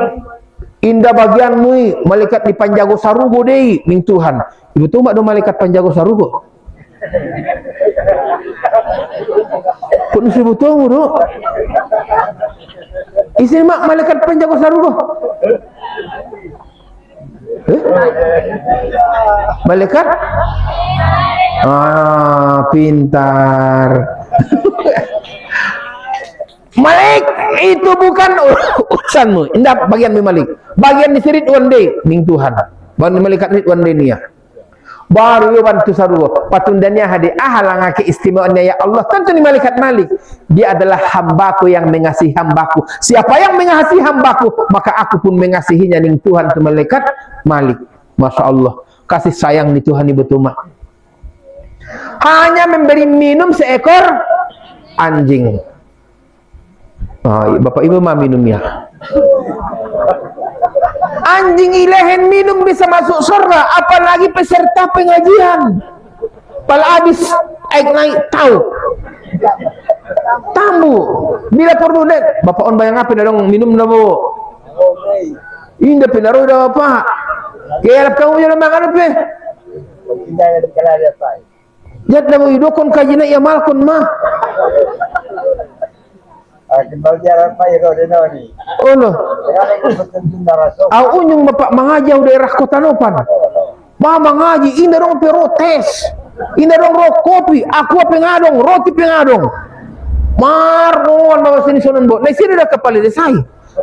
indah bagianmu malaikat di panjago sarugo deh ning Tuhan ibu tuh mak do malaikat panjago sarugo pun sebutung do isi mak malaikat panjago sarugo malaikat pintar Malik itu bukan urusanmu. Indah bagian Malik. Bagian disirit one day ning Tuhan. Bagian malaikat rit one day niya. Baru yo bantu sarugo. Patundanya hadi ahalang ke istimewaannya ya Allah. Tentu ni malaikat Malik. Dia adalah hambaku yang mengasihi hambaku. Siapa yang mengasihi hambaku, maka aku pun mengasihinya ning Tuhan tu malaikat Malik. Masya Allah. Kasih sayang ni Tuhan ibu tuma. Hanya memberi minum seekor anjing. Bapak ibu mah minumnya anjing ilehen minum bisa masuk surga apalagi peserta pengajian pal habis naik tahu tamu bila perlu dek bapak on bayang apa dong minum nabo indah penaruh dah apa kaya kamu jangan makan apa jat nabo idokon kajina ya malkon mah oh no. Au unyung bapak mengajau daerah Kota Nopan. Mama ngaji indah dong perotes. Indah dong kopi, aku pengadong, roti pengadong. Marmon bawa sini sonon bo. Nah sini dah kepala desai.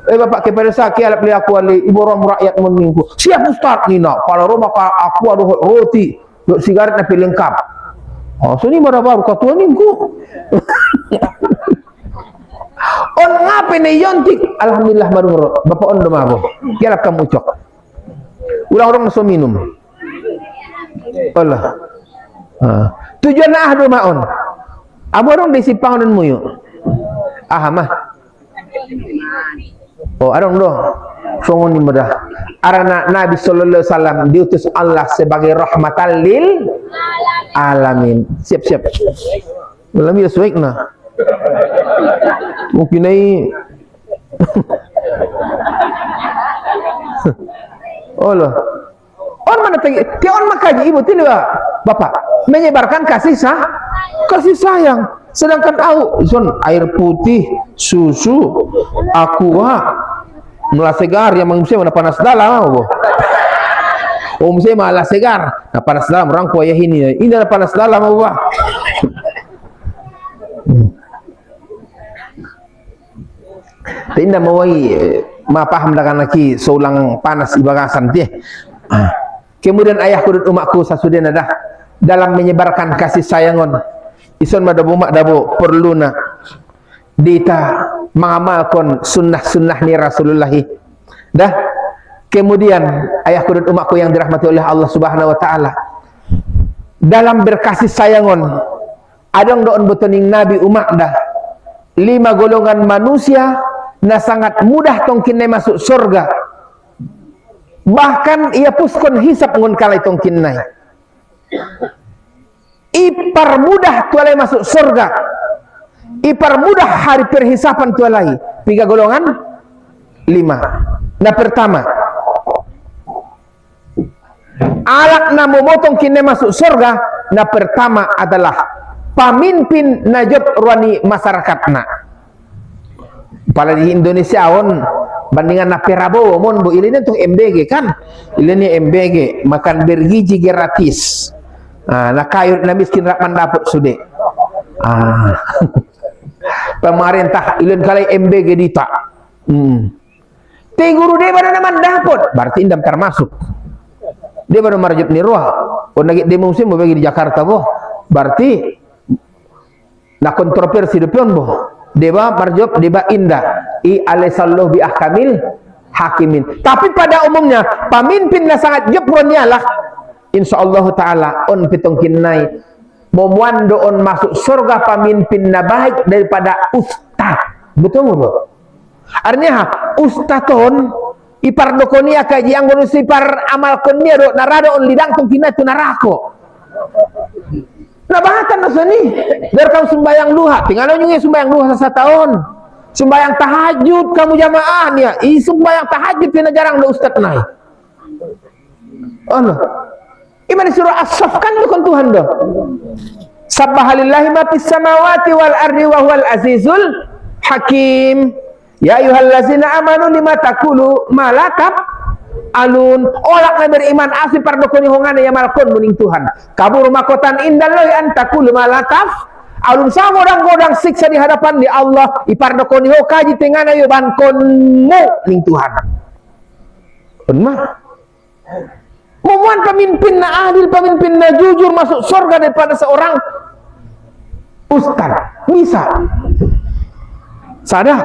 Bapak kepada sakit alap beli aku ali ibu orang rakyat meninggu. Siap Ustaz Nina. Kalau rumah aku ada roti, sigaret napi lengkap. Oh, sini baru kau ninggu. On ngapain nih yontik? Alhamdulillah baru Bapak on demah boh. Kialap kamu cok. Ulang orang masuk minum. Allah. Tujuan do maon. Abu orang di sipang dan muyu. Mah. Oh, arong do. Songon ni mudah. Arana Nabi sallallahu alaihi wasallam diutus Allah sebagai rahmatan lil alamin. Siap. Belum ya suikna. Mungkin ai. Allah. On mana tadi? Ti on makaji ibu tidak Bapak menyebarkan kasih sayang. Sedangkan air putih, susu, aqua, mula segar yang mengusai mana panas dalam. Mesti malah segar. Nah panas dalam orang kuaya ini. Ini adalah panas dalam apa? Tidak mau paham dengan lagi saulang panas ibagasan dia. Kemudian ayahku dan umakku sasudian ada dalam menyebarkan kasih sayangon. Ison madabu mak dabu perluna dita mengamalkan sunnah ni Rasulullah. Dah. Kemudian ayahku dan umakku yang dirahmati oleh Allah Subhanahu wa taala dalam berkasih sayangon adang doon botoning nabi umak dah 5 golongan manusia na sangat mudah tongkinai masuk surga. Bahkan ia puskon hisap ngun kalai tongkinai. Ipar mudah tualai masuk surga. Ipar mudah hari perhisapan tualai. 3 golongan 5. Nah pertama, alak na memotong kini masuk surga. Nah pertama adalah pamimpin najib ruani masyarakat na. Pada di Indonesia on bandingan na Prabowo mon bu ini untuk MBG kan. Ini MBG makan bergizi gratis. Nah kayu na miskin rakman dapat sude. Pemerintah ilin kali MBG dita. Ti guru dia baru naman dapat. Berarti indam termasuk. Dia baru marjib ni ruah. Oh nagit demo musim bagi di Jakarta boh. Berarti na kontroversi depion boh. Deba marjib deba indah. I alaisallahu bi ahkamil hakimin. Tapi pada umumnya pemimpin na sangat jepron lah. Insyaallah taala on pitong kinai memuando on masuk surga pemimpin na baik daripada ustaz. Betul boh. Artinya ustaton ipar dokonia kaji anggon sipar amal konia do narado on lidang tong kina tu narako. Nah bahkan nasani dari kamu sembayang duha, tinggal nyungi sembayang duha 1 tahun. Sembayang tahajud kamu jamaah nih, sembayang tahajud tina jarang do ustaz naik. Allah. Iman surah As-Saff kan bukan Tuhan do. Sabbahalillahi ma fis samawati wal ardi wa huwal azizul hakim. Ya ayyuhallazina amanu lima taqulu ma la alun. Olak na beriman asli pardokoni hongane ya malkon muning Tuhan. Kabur makotan indallahi an taqulu ma la alun sa godang-godang siksa di hadapan di Allah ipardokoni ho kaji tengana yo bankonmu ning Tuhan. Mah memuan pemimpin na adil, pemimpin na jujur masuk surga daripada seorang ustaz. Bisa. Sadar.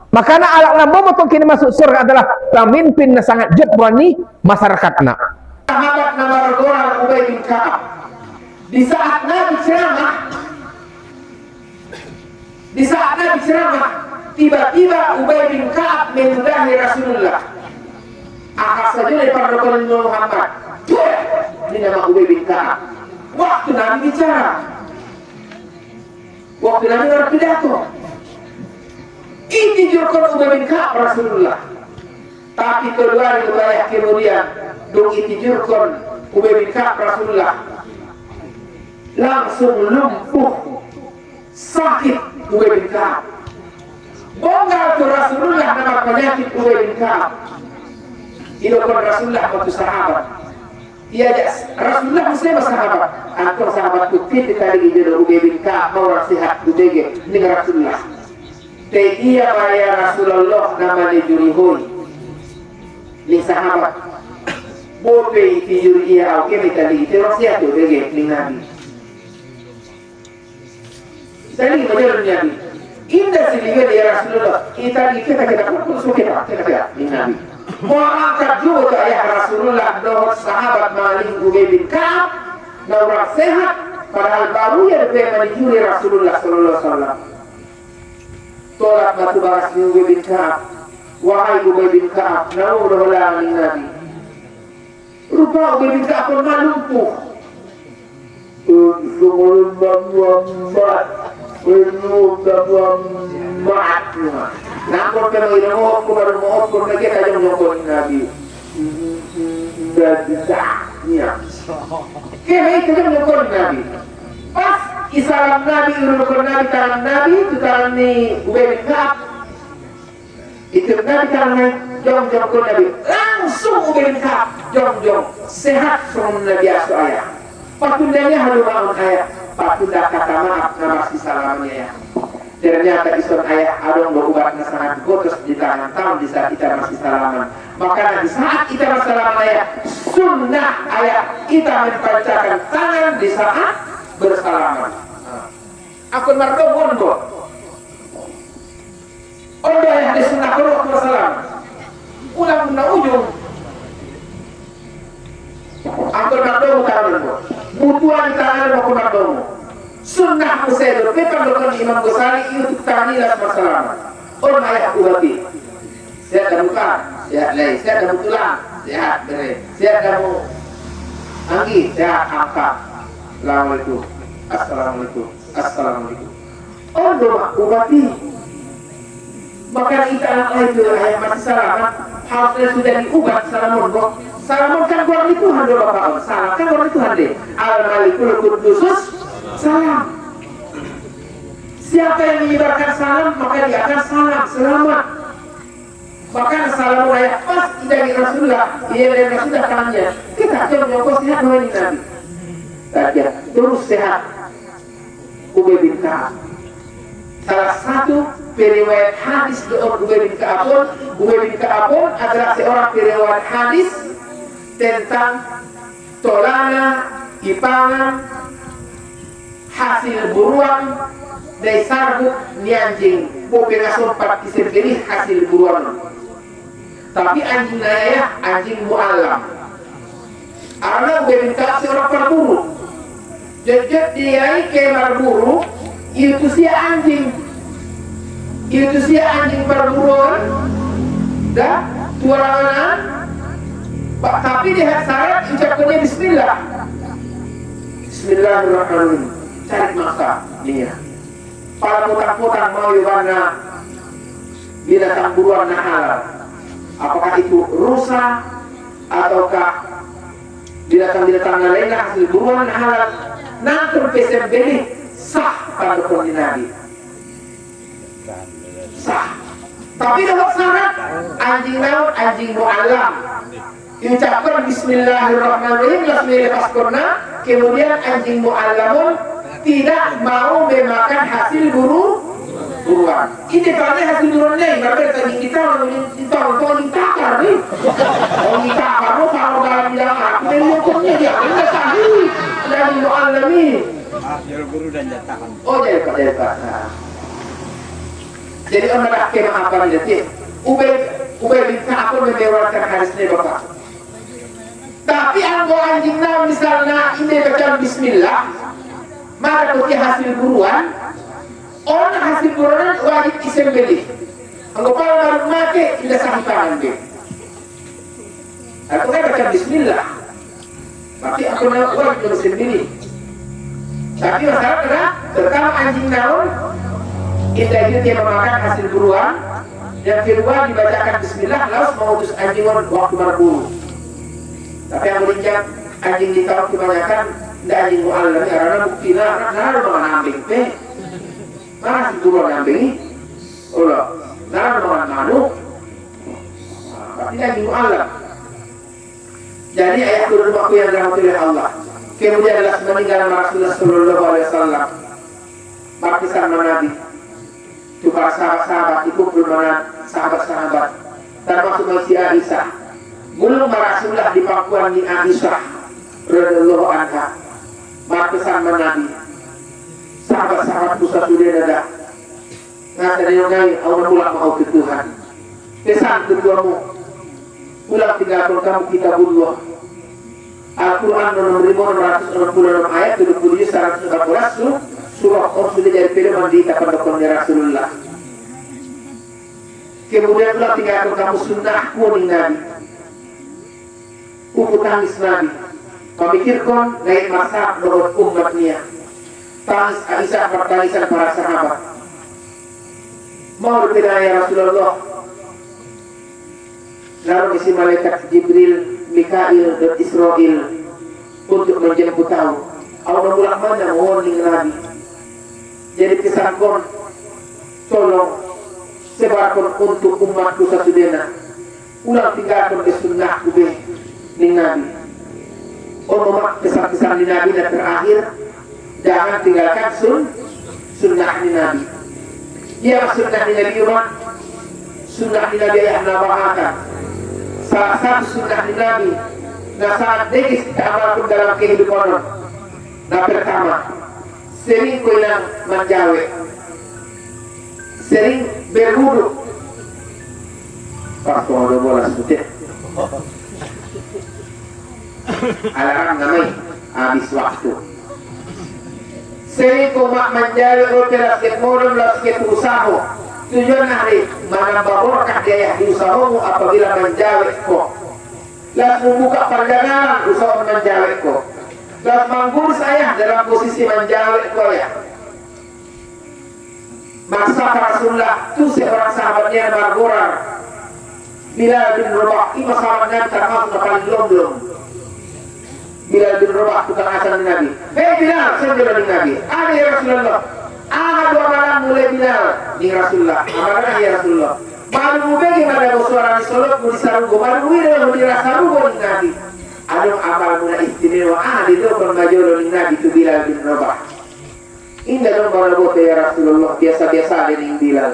Makanya alak nama motong kini masuk surga adalah pemimpin na sangat jebrani masyarakatna. Sahabat nama orang Ubay bin Ka'ab. Di saat Nabi ceramah, tiba-tiba Ubay bin Ka'ab menudahi Rasulullah. Akas saja daripada Rasulullah Muhammad. Ini nama Ubay bin Ka'ab. Waktu Nabi bicara, waktu Nabi berpidato. Ini jurkan Ubay bin Ka'ab Rasulullah. Tapi keluar wilayah kemudian dong ini jurkan Ubay bin Ka'ab Rasulullah langsung lumpuh sakit Ubay bin Ka'ab. Bonggal ke Rasulullah nama penyakit Ubay bin Ka'ab. Idokon Rasulullah waktu sahabat. Iya Rasulullah muslim sahabat. Antar sahabat itu tadi jadi Ubay bin Ka'ab orang sehat budege dengan Rasulullah. Te iya ya Rasulullah nama ni juri hoi. Ni sahabat. Bope iti juri iya au kemi tali. Terus ya tu dege ni Nabi. Tadi majalah Nabi. Indah sini ya Rasulullah. Kita pun suka kita ni Nabi. Mau angkat juga ya Rasulullah dohor sahabat Malik Ubay bin Ka'ab. Na orang sehat. Padahal baru ya menjuri Rasulullah sallallahu alaihi wasallam. Tolak batu baras ni Ubay bin Ka'ab. Wahai Ubay bin Ka'ab, nau doholang ni Nabi. Rupa Ubay bin Ka'ab pun malumpuh. Nakon ka nang inamuhot ko, marumuhot ko, nagkita yung nyokon Nabi. Niya. Kaya may kanyang nyokon Nabi. Pas isalam Nabi, urunukon Nabi, talang Nabi, tutalang ni Ubay bin Ka'ab. Itu Nabi talang na jong-jong ko Nabi. Langsung Ubay bin Ka'ab, jong-jong. Sehat sumun Nabi aso ayah. Patundanya halumaun ayah. Patunda kata maaf na masih salamnya ya. Ternyata ison ayah adong berubat na sangat gotos di tangan tahun di saat kita masih salaman. Maka di saat kita masih salaman ayah, sunnah ayah kita membacakan tangan di saat bersalaman. Aku mardobon ko. Ondo ayah di sunnah kuruk bersalaman. Ulang na ujung. Aku mardobon tangan ko. Butuan tangan aku mardobon. Sunnah Musaidul Pepan dokter Imam Ghazali itu tanilah masalah. Orang ayah kubati. Sehat dan bukan, sehat lagi, sehat dan tulang, sehat beres, sehat dan anggi, sehat angkat. Assalamualaikum, assalamualaikum, assalamualaikum. Orang doa kubati. Maka kita anak itu ayah masih salaman, harusnya sudah diubat salamun kok. Salamun kan orang itu hande bapak, salam kan orang itu hande. Al-Malikul Qudusus. Salam. Siapa yang menyebarkan salam maka dia akan salam selamat. Bahkan salam ayat pas dari Rasulullah, ia dari Rasulullah tanya, kita jawab kau sehat hari Nabi. Tanya terus sehat. Ubay bin Ka'ab. Salah satu periwayat hadis dari Ubay bin Ka'ab. Ubay bin Ka'ab adalah seorang periwayat hadis tentang tolana, ipangan, hasil buruan dari sarbuk ni anjing bope ngasompat kisir-kiri hasil buruan. Tapi anjing ayah anjing mu'alam. Anak Ubay bin Ka'ab seorang pemburu. Jejak dia kemar buru itu si anjing. Itu si anjing perburuan. Dah tuarangan. Tapi dia syarat ucapkannya bismillah. Bismillahirrahmanirrahim. Cari masa dia. Para putang-putang mau warna binatang buruan halal. Apakah itu rusa ataukah binatang-binatang lain hasil buruan halal? Nanti pesem beli sah pada kondisi Nabi. Sah. Tapi dalam syarat anjing laut, anjing mu'alam. Diucapkan Bismillahirrahmanirrahim, Bismillah paskorna. Kemudian anjing mu'alamun tidak mau memakan hasil buruan. Ini karena hasil buruan nih, mereka kita orang takar nih. Orang takar, kalau dalam bidang aku dari hukumnya dia tidak sahih dari mu'alamin. Jalur guru dan jatahan. Oh jadi Pak. Jadi orang nak kemaafan dia. Ubay bin Ka'ab memewahkan hadis ini Bapak. Tapi anjing misalnya ini baca Bismillah. Maka ketika hasil buruan, orang hasil buruan wajib disembelih. Kalau baru mati, tidak sahih pangan dia. Aku kan baca Bismillah, tapi aku nak wajib disembelih. Tapi masalah adalah pertama anjing naon, kita dia memakan hasil buruan, yang kedua dibacakan Bismillah, lalu mengutus anjing waktu berburu. Tapi yang merincang anjing di tahun kebanyakan tidak anjing mu'alam karena bukti nalar mga nambing pe mana siguro nambing ulo nalar mga manuk tapi anjing mu'alam. Jadi ayat turun waktu yang dirahmati oleh Allah. Kemudian adalah meninggal Rasulullah sallallahu alaihi wasallam baptisan Nabi Itu para sahabat-sahabat itu bermana sahabat-sahabat termasuk si Aisyah. Belum Rasulullah di pangkuan ni Aisyah radhiyallahu anha. Berpesan Nabi. Sahabat-sahabat pusat sudah ada. Nggak ada yang lain. Allah pulang mau ke Tuhan. Pesan keduamu. Pulang tinggalkan kamu kitabullah. Al-Quran nomor 566 ayat 27 114 surah sudah jadi firman di kepada Rasulullah. Kemudian pula tinggalkan kamu sunnah kuning Nabi. Uku tangis Nabi. Memikirkan naik masalah menurut umatnya. Tangis Aisyah pertangisan para sahabat. Mau tidak ya Rasulullah? Lalu isi malaikat Jibril, Mikail dan Israel untuk menjemput tahu. Allah mulak mana warning Nabi. Jadi pesankan, tolong sebarkan untuk umatku sesudahnya. Ulang tinggalkan ke sunnah kubeh di Nabi. Mak pesan-pesan di Nabi dan terakhir, jangan tinggalkan sunnah di Nabi. Dia sunnah di Nabi umat, sunnah di Nabi yang nabahakan. Salah satu sunnah di Nabi yang sangat degis kita amalkan dalam kehidupan. Nah pertama, sering kuilang menjawe, sering berwudu. Pas mau ada bola sebutnya. Alarm namanya habis waktu. Sering kumak menjawe operas ketmodem las ketusaho. Tujuan hari menambah berkah daya di usahamu apabila menjawe kok. Las membuka perjalanan usaha menjawe kok. Las mengurus ayah dalam posisi menjawe kok ya. Masa Rasulullah itu seorang sahabatnya bergorar. Bilal bin Rabah ini sahabatnya termasuk paling belum. Bilal bin Rabah tukang asal Nabi. Bilal, saya bilang Nabi. Ada ya Rasulullah. Ada dua malam mulai Bilal di Rasulullah. Amalkan ya Rasulullah. Baru mubegi pada suara di solok mu disarunggo. Baru muida mu dirasarunggo di Nabi. Ada amal mula istimewa. Di dokon majolo di Nabi itu Bilal bin Rabah. Indah dong kalau bote ya Rasulullah. Biasa-biasa ada di Bilal.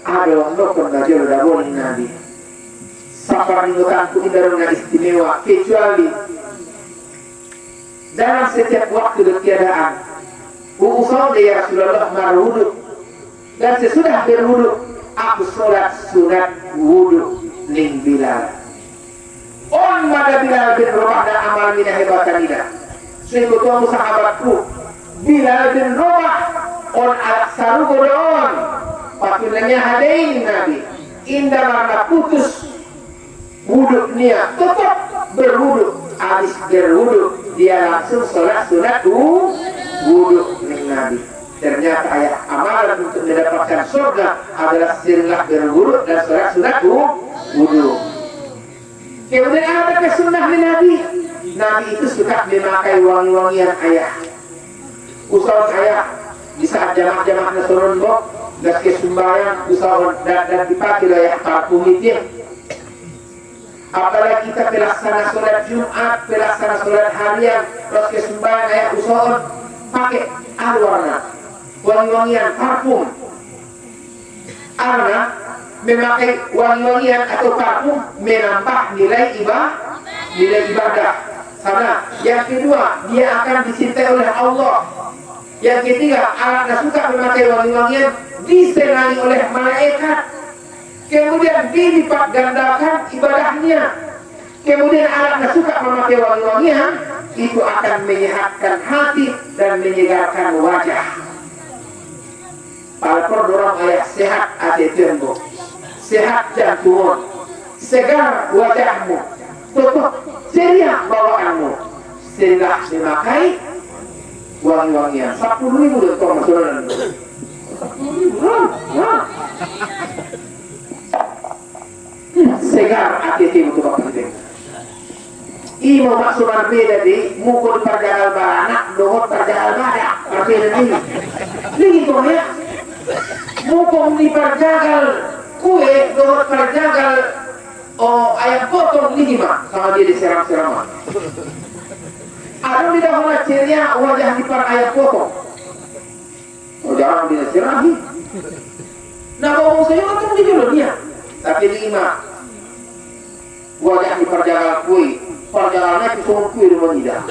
Ada dokon majolo dabo di Nabi. Safar ingotanku indah dong istimewa. Kecuali dalam setiap waktu dan keadaan. Usah dia Rasulullah berwudu dan sesudah berwudu aku sholat sunat wudu ning Bilal. On pada Bilal bin Rabah dan amal mina hebatan ida. Sehingga tuamu sahabatku Bilal bin Rabah on al-saru godoon patunanya hadain Nabi. Indah mana putus wudu niat tetap berwudu. Habis berwudu dia langsung sholat sunat wudu ning Nabi. Ternyata ayat amalan untuk mendapatkan surga adalah seringlah berwudu dan sholat sunat wudu. Kemudian ada kesunnah di Nabi. Nabi itu suka memakai wangi-wangian ayah. Usaha ayah di saat jamaah-jamaahnya turun bok dan kesumbayang usaha dan dipakai ayah parfum itu. Apalagi kita pelaksana sholat Jumat, pelaksana sholat harian, terus kesumbayang ayah usaha pakai warna wangi-wangian parfum. Karena memakai wangi-wangian atau parfum menambah nilai ibadah. Karena yang kedua dia akan dicintai oleh Allah. Yang ketiga anak suka memakai wangi-wangian disenangi oleh malaikat. Kemudian dilipat gandakan ibadahnya. Kemudian anak suka memakai wangi-wangian itu akan menyehatkan hati dan menyegarkan wajah. Kalau orang ayah sehat hati tembo, sehat jantung, segar wajahmu, tutup ceria bawaanmu, sehingga memakai wangi-wangian. 10.000 untuk masalah. 10.000. Segar hati tembo bapak itu. Imo maksud berbeda di mukul perjalanan baranak, dohot perjalanan badak, berbeda ini. Ini kok ya, mukul di perjagal kue, dohot perjagal ayam potong lima, sama dia diseram-seram. Ada di dalam ceria wajah di par ayam potong. Jarang dia serahi. Nah ngomong saya kan di dunia. Tapi 5 wajah di perjalanan kui. Perjalanannya ke sumur kui rumah tidak.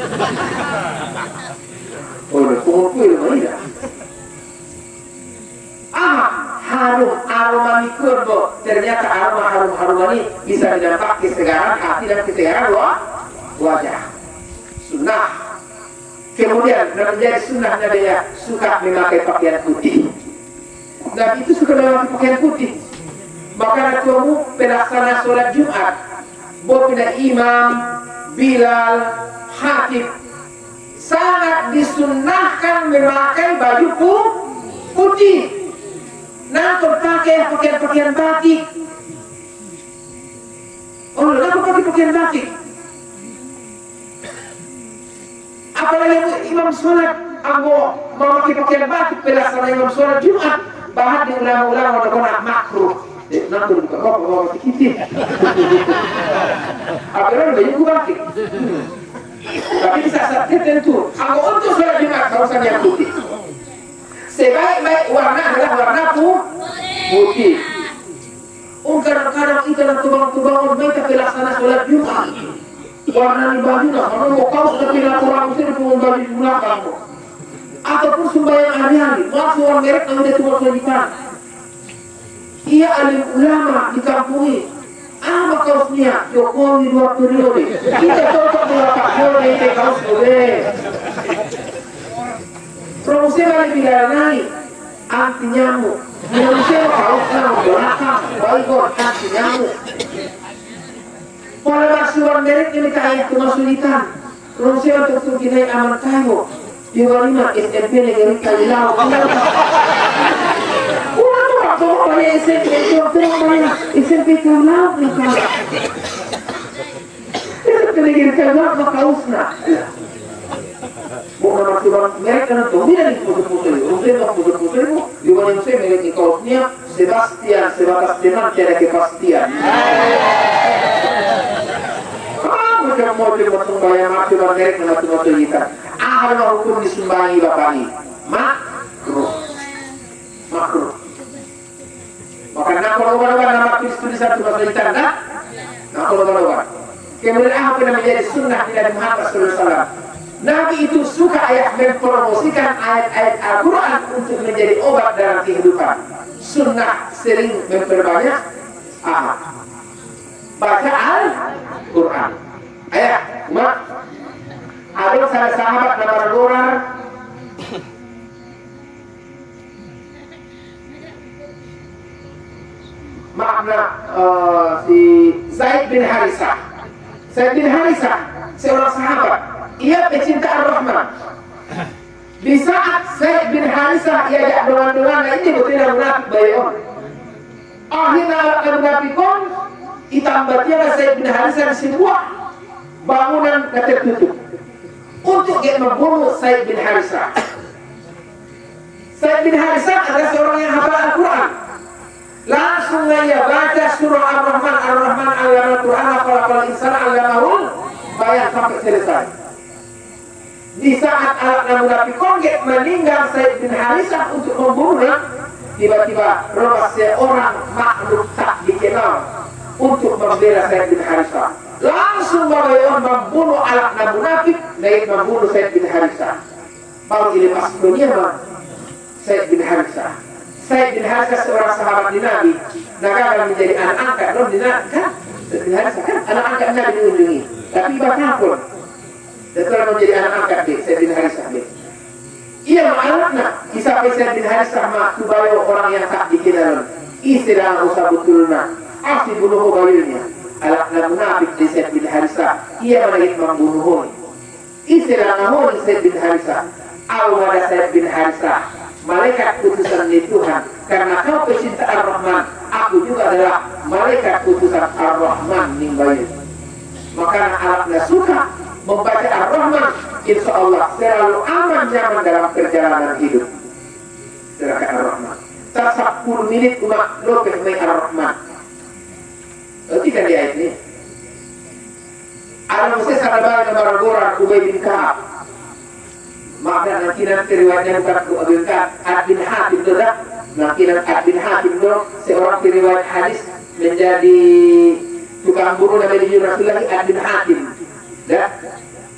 Oh, sumur kui rumah tidak. Harum aroma mikurbo. Ternyata aroma ini bisa berdampak kesegaran hati dan kesegaran wajah. Sunnah. Kemudian menjadi sunnah Nabi suka memakai pakaian putih. Nabi itu suka memakai pakaian putih. Maka tuamu pelaksana sholat Jumat, bopina imam, Bilal, Hatib sangat disunnahkan memakai baju putih. Nakon pakai pakaian batik. Oh, nakon pakai pakaian batik. Apalagi imam sholat, anggo memakai pakaian batik pelaksana imam sholat Jumat, bahkan di ulama-ulama ada makruh. Nakon buka bawa tikitin. Apalagi baju batik. Tapi di saat tertentu, anggo untuk sholat Jumat harus yang putih. Sebaik-baik warna adalah warna putih. Kadang-kadang itu dalam tubang-tubang mereka pelaksana sholat Jumat. Warna di baju lah, karena mau kau tapi laporan itu dengan baju di belakang. Ataupun sembahyang hari-hari, maksud orang merek yang dia tua sholat. Ia alim ulama di kampung ini. Apa kaosnya? Jokowi 2 periode. Kita cocok dengan Pak Jokowi itu kaos boleh. Promosi balik bilanai anti nyamuk. Promosi kaosnya belakang, baikor anti nyamuk. Pada masukan merek ini kaya kemasulitan. Promosi untuk kita aman kayu. Di bawah 5 SMP negeri Kalilau. Kalau banyak SMP itu banyak SMP Kalilau nikah. Itu negeri Kalilau maka usna. Bukan maksudnya mereka nanti tidak diputih-putih. Rumah putih-putih itu juga yang saya memiliki kaosnya Sebastian sebatas teman tiada kepastian. Macam-macam sembahyang maksud mereka macam-macam kita. Ahal hukum disumbangi bapak ini makruh. Maka nak kalau nama Kristus satu bahasa Italia, nak kalau kemudian apa yang menjadi sunnah dari Muhammad SAW. Nabi itu suka mempromosikan ayat-ayat Al-Quran untuk menjadi obat dalam kehidupan. Sunnah sering memperbanyak baca Al-Quran. Ayat, ada salah sahabat nama Rora. Makna si Zaid bin Harisah. Zaid bin Harisah seorang sahabat. Ia pecinta Ar-Rahman. Di saat Zaid bin Harisah ia dengan ini betul munafik bayon. Akhirnya al-munafikun itambatnya Zaid bin Harisah di sebuah bangunan tertutup untuk dia membunuh Zaid bin Harisah. Zaid bin Harisah adalah seorang yang hafal Al-Quran. Langsung ia baca surah Ar-Rahman, Ar-Rahman Al-Quran, Al-Quran Insan Al-Mahul bayar sampai selesai. Di saat anak munafikun meninggal Zaid bin Harisah untuk membunuhnya, tiba-tiba rebas seorang makhluk tak dikenal untuk membela Zaid bin Harisah. Langsung Babayon membunuh anak munafik dan membunuh Zaid bin Harisah. Baru dilepas dunia Zaid bin Harisah. Zaid bin Harisah seorang sahabat di Nabi, negara menjadi anak angkat non di Nabi kan? Zaid bin Harisah kan anak angkat Nabi diunjungi, tapi bakapun dan telah menjadi anak angkat di Zaid bin Harisah. Ia anaknya sampai Zaid bin Harisah supaya orang yang tak dikenal istilah usah betulna asli bunuh bayunya. Anak munafik di Zaid bin Harisah ia menagih membunuh. Istilah namun Zaid bin Harisah awal Zaid bin Harisah malaikat putusan dari Tuhan karena kau pecinta Ar-Rahman, aku juga adalah malaikat putusan Ar-Rahman nimbayin. Maka anaknya suka membaca Ar-Rahman, insya Allah selalu aman nyaman dalam perjalanan hidup. Serahkan Ar-Rahman. 10 menit umat lopeh main Ar-Rahman. Ketika di ayat ini, Al-Musa Salabah dan Baragora Ubay bin Ka'ab. Maka nanti riwayatnya bukan Abu Bakar bin Hatib tidak Nakinan Abdin Hatim dong, seorang periwayat hadis menjadi tukang buruh namanya di Rasulullah Abdin Hatim. Dan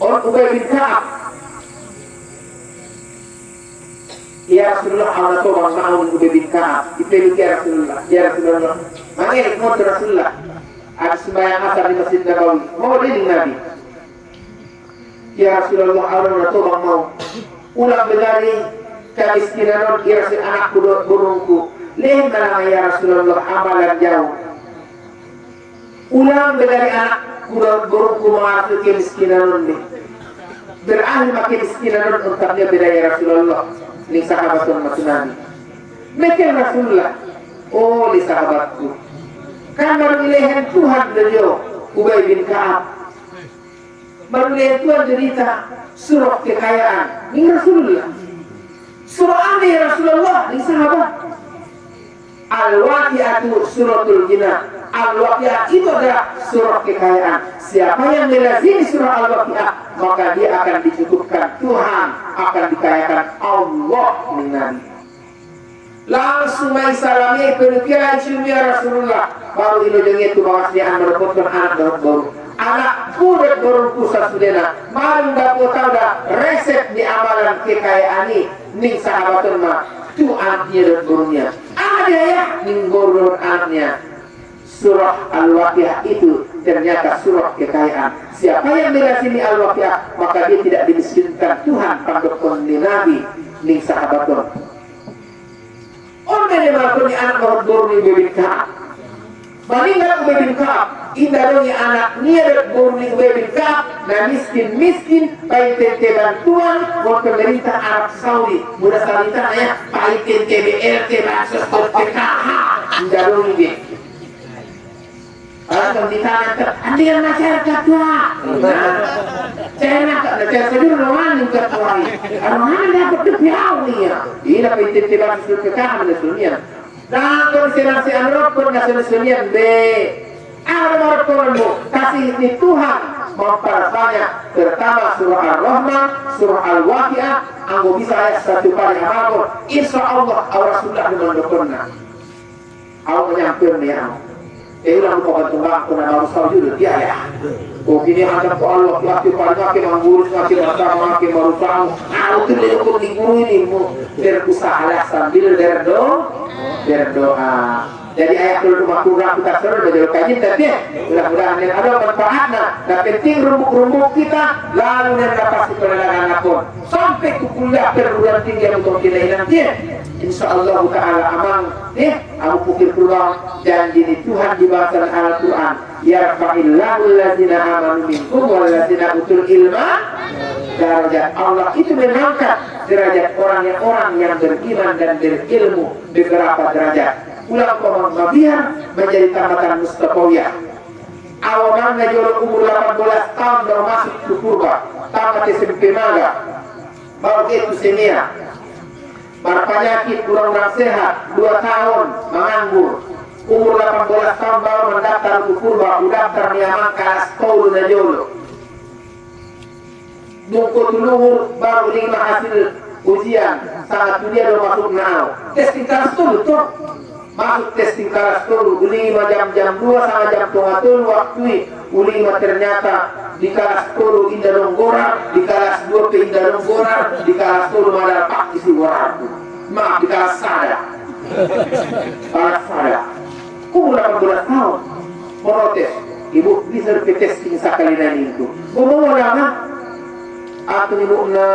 orang Ubay bin Ka'ab, ya Rasulullah, Allah tolong mau Ubay bin Ka'ab. Dipeluk ya Rasulullah, ya Rasulullah. Manggil mau Rasulullah. Ada sembahyang asar di Masjid Nabawi. Mau dinding Nabi. Ya Rasulullah, Allah tolong mau. Ulang begali kemiskinan irasin anakku burungku. Leh mana ya Rasulullah amalan jauh. Ulang begali anakku burungku mengaku kemiskinan ini. Berakhir makin miskinan untuknya beda ya Rasulullah. Ini sahabatun Nabi. Mereka Rasulullah. Oh, ini sahabatku. Kan baru ilahan Tuhan beliau Ubay bin Ka'ab. Baru ilahan Tuhan derita surah kekayaan. Ini Rasulullah. Surah apa ya Rasulullah? Ini sahabat. Al-Waqi'atu suratul jinah. Al-Waqi'ah itu adalah surah kekayaan. Siapa yang melazimi surah Al-Waqi'ah, maka dia akan dicukupkan Tuhan, akan dikayakan Allah dengan langsung main salami penukiran ya Rasulullah. Baru ini itu bahwa dia mendapatkan anak baru. Anak kudet baru pusat sudena. Malu dapat tahu dah resep di amalan kekayaan ini. Ning sahabatun mah tu anaknya dan barunya. Ada ya ning baru anaknya. Surah Al-Waqi'ah itu ternyata surah kekayaan. Siapa yang melazimi Al-Waqi'ah, maka dia tidak dimiskinkan Tuhan pandokon ni Nabi ning sahabatun. Orang yang melakukan anak baru ni Ubay bin Ka'ab. Meninggal Ubay bin Ka'ab, indahnya anak ni baru ni Ubay bin Ka'ab, na miskin paiten bantuan buat pemerintah Arab Saudi. Mudah salita ya, paiten BLT bansos PKH, indahnya dia. Kalau di tangan dengan masyarakat tua, saya nak sejujur lawan yang ketua ini. Orang dapat kepiau ni ya. Ini dapat intensifkan kekah dunia. Dan konsentrasi Eropa nasional dunia B. Ada orang kasih ini Tuhan memperbanyak pertama surah Ar-Rahman, surah Al-Waqi'ah. Anggo bisa ayat satu kali amal. Insya Allah Rasulullah mendukungnya. Aku menyampaikan dia. Ulang kau tunggang kena baru sahaja dia ya. Oh kini ada Allah laki banyak yang mengurus makin makin baru tahu. Aku tu dia pun di guru ini berusaha sambil berdoa. Jadi ayat rumah kurang kita seru dari kajian tadi. Mudah-mudahan yang ada manfaatnya. Dan penting rumpuk kita lalu yang dapat penelaran pun sampai ke kuliah perguruan tinggi untuk kita nanti. Insyaallah Ta'ala amang aku pikir keluar janji di Tuhan di bahasa Al-Quran yarfa'illahu allazina amanu minkum wallazina utul ilma darajat. Allah itu mengangkat derajat orang yang beriman dan berilmu beberapa derajat. Ulang komang mabiar menjadi tamatan mustaqawiyah. Awaman najolok umur 18 tahun baru masuk ke purba tamat SMP Maga baru itu senia. Berpenyakit kurang sehat 2 tahun menganggur umur 18 tahun baru mendaftar ke purba daftar niaman kelas tolu na jolo dungkut luhur baru 5 hasil ujian sangat dia udah masuk nao testing kelas tolu tuh masuk testing kelas tolu 5 jam 2 sama jam 2 waktu 5 ternyata di kelas tolu indah longgora, di kelas 2 ke indah longgora, di kelas tolu malah pak isi waratu. Maaf di kelas saya. Kelas saya. Umur 18 tahun. Protes. Ibu bisa testing sekali nanti itu. Ngomong lama. Atau ibu na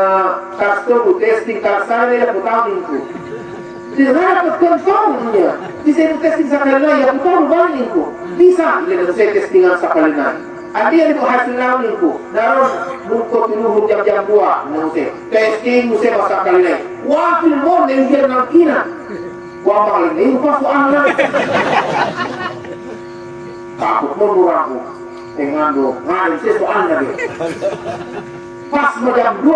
kelas tolu testing kelas saya ya tahun itu. Tidak dapat confirmnya. Bisa testing sekali lagi ya tahun banyak itu. Bisa. Tidak saya testingan sekali lagi. Ada yang hasil lawan itu, naron bungkut dulu jam 2, nusik testing nusik masa kali ini. Wah filmon yang dia nangkina, wah paling ini pas soalnya. Takut menurangku, dengan do ngalih soalnya dia. Pas jam 2,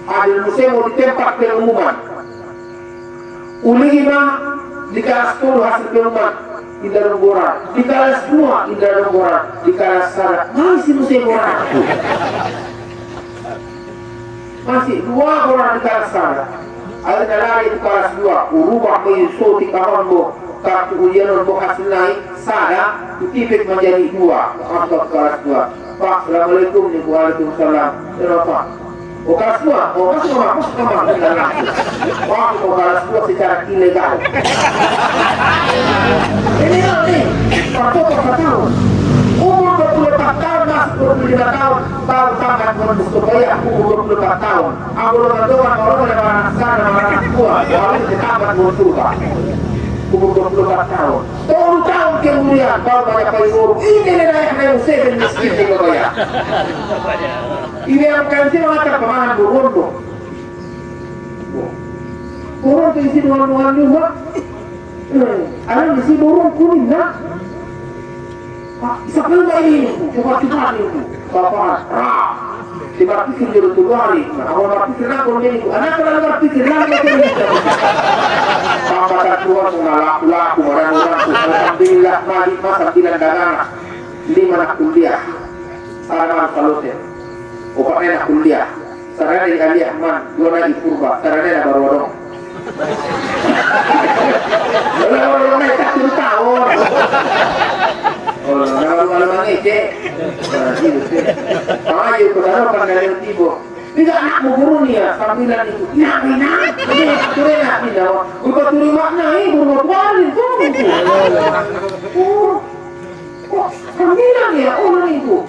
ada nusik mau di tempat pengumuman. Ulima di kelas 10 hasil pengumuman. Indah Longgora, di kelas 2 Indah Longgora, di kelas 1 masih musim orang. Masih 2 orang di kelas 1. Ada lari itu kelas 2, urubah mengisuti kahon mo, kartu ujian mo hasil naik, sana, tutipik menjadi 2, masuk kelas 2. Pak, Assalamualaikum, Waalaikumsalam. Kenapa? Oh kelas 2, oh masuk kamar, tidak langsung. Wah, oh kelas 2 secara ilegal. Ini nih, satu tahun. Umur 24 tahun, masuk 25 tahun, baru tamat menembus kebaya, umur 24 tahun. Aku dengan doang, orang ada anak sana, anak buah, baru tamat menembus kebaya. Umur 24 tahun. Tahun kemudian, baru banyak payung. Ini naik seven miskin di kebaya. Ini yang kansi mengatakan pemahaman Burundo. Burundo isi duan-duan juga. Ada isi burung kuning, nak? Sebelum ini, coba ini, bapak, dipikir dulu tuh hari. Awal berpikir aku ini, anak kalau berpikir lagi ini. Bapak tak keluar laku orang-orang. Alhamdulillah, mari masa tidak dagang. 5 anak kuliah, sarana salute. Opak anak kuliah, sarana di aliyah man, 2 lagi purba, sarana baru dong. Orang naik tak tahun. Oh, kalau mangece, ayo kalau pandai tibo, tidak nak guru ni ya, sambilan itu, nak, ini turun nak ni dah, bukan turun makna ini, bukan tuarin tu, sambilan ya, orang itu,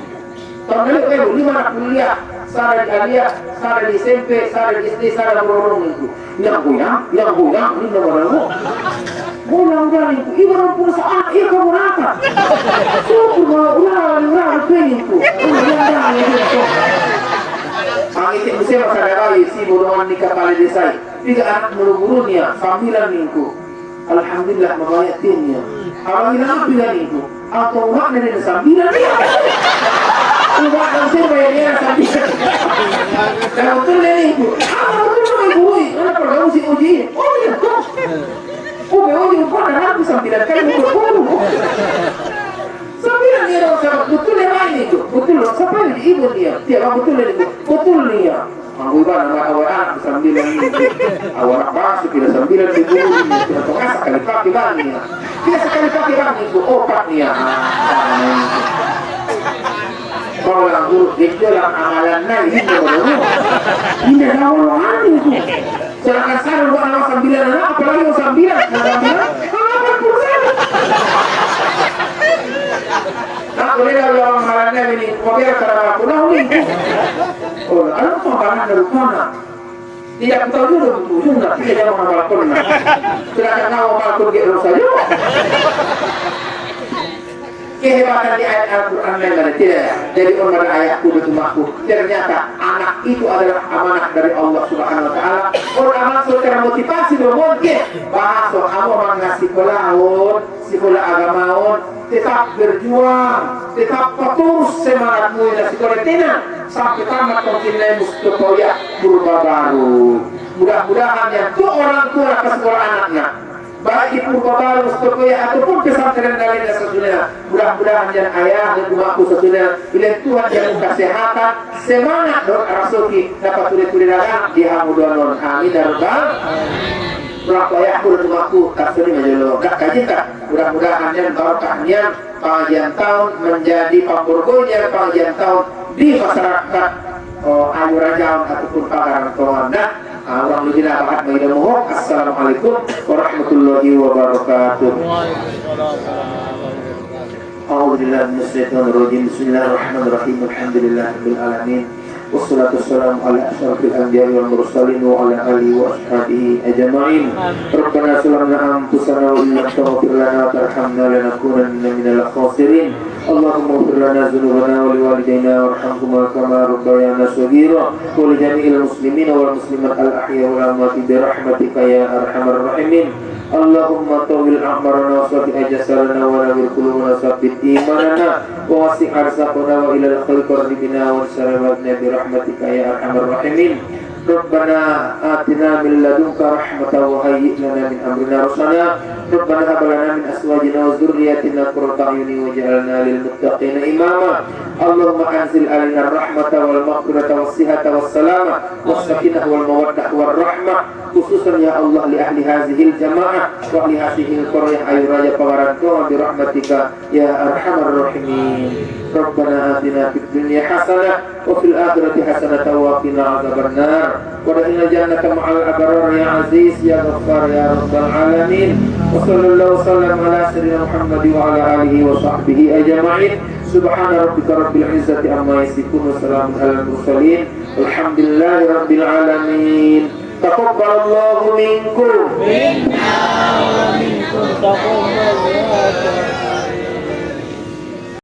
sambilan itu 5 anak kuliah, sara di aliyah, sara di SMP, sara di SD, sara berorong itu, yang goyang, ini nama Ulang itu, ibarat pun saat ia kamu rasa. Syukur ulang itu. Ulang itu. Ang itik mesti masyarakat si bodohan ni kepala desa. 3 anak mulu-mulunya, sambilan minggu. Alhamdulillah membayar timnya. Alhamdulillah sambilan minggu. Atau makna dari sambilan dia. Ubah dan sebayarnya sambilan. Kalau betul minggu. Betul minggu. Anak perlu si uji. Oh iya. Udah pada aku sambilan kali mukul. Sambilan dia dong sama betul yang lain itu. Betul loh, siapa yang ibu dia? Tiap betul itu. Betul dia. Aku ibu nama awal sambilan itu. Awal apa? Sudah sambilan ibu. Kita tengah sekali pakai bangnya. Dia sekali pakai bang itu opaknya. Kalau orang guru itu dalam amalan naik itu baru. Ini awal itu. Sedangkan saya buat anak sambilan anak, apalagi mau sambilan, sambilan, 8%. Nah, boleh kalau orang malahnya ini, mobil karena aku tahu nih. Oh, kalau mau barang dari mana? Tidak tahu juga betul, tidak jangan mengamal pernah. Sedangkan mau mengatur ke saja. Kehebatan di ayat Al-Quran lain tidak dari orang ayat kudu makhluk. Ternyata anak itu adalah amanah dari Allah Subhanahu Wa Taala. Orang amanah secara motivasi bermungkin bahasa Allah mengasih sekolah agamaun, tetap berjuang, tetap terus semangatmu dan sekolah tenang sampai tamat kontinai Mustafa berubah baru. Mudah-mudahan yang tu orang tua ke sekolah anaknya. Baik di Purbabaru, Mustokoya ataupun pesantren lainnya sesudahnya. Mudah-mudahan yang ayah dan umatku sesudahnya bila Tuhan yang kesehatan semangat doa rasuki dapat tulis-tulis dagang di hamudanon amin dan rabbal berapa ayahku dan umatku tak sering menjelo gak kaji tak mudah-mudahan yang barokahnya pengajian tahun menjadi pamburgonya pengajian tahun di masyarakat Ayu Rajam ataupun Pakaran Tuhan. Orang lebih nabahat maidamuhu. Assalamualaikum warahmatullahi wabarakatuh. A'udzubillahi minasyaitonir rajim. Bismillahirrahmanirrahim. Alhamdulillahirabbil alamin. Wassalatu wassalamu ala asyrafil anbiya'i wal mursalin wa ala alihi wa ashabihi ajma'in. Rabbana zalamna anfusana wa illam taghfir lana wa tarhamna lanakunanna minal khasirin. Allahumma ighfir lana dzunubana wa liwalidayna warhamhuma kama rabbayana shaghira wa li jami'il muslimina wal muslimat al ahya wal amwat bi rahmatika ya arhamar rahimin. Allahumma tawil a'marana wa sabi ajasarana wa nawir qulubana sabbit imanana wa wasi' arzaqana wa ilal khairi qarribina wa sarabatna bi rahmatika ya arhamar rahimin. Rabbana atina min ladunka rahmatan wa hayyi' lana min amrina rasyada Rabbana hab lana min azwajina wa dzurriyyatina qurrata a'yunin waj'alna lil muttaqina imama. Allahumma anzil alaina rahmata wal maghfirata was sihhata was salama was sakinah wal mawaddah war rahmah, khususan ya Allah li ahli hadhil jamaah wa li hadhil qaryah ayu raja pawaranto bi rahmatika ya arhamar rahimin. Rabbana atina fid dunya hasanah wa fil akhirati hasanah wa qina adzabannar wa adkhilna jannata ma'al abrar ya aziz ya ghaffar ya rabbal alamin. Wa sallallahu sallam ala sayyidina Muhammad wa ala alihi wa sahbihi ajma'in. Subhana rabbika rabbil izzati amma yasifun wa salamun alal mursalin walhamdulillahi rabbil alamin. Taqabbalallahu minkum.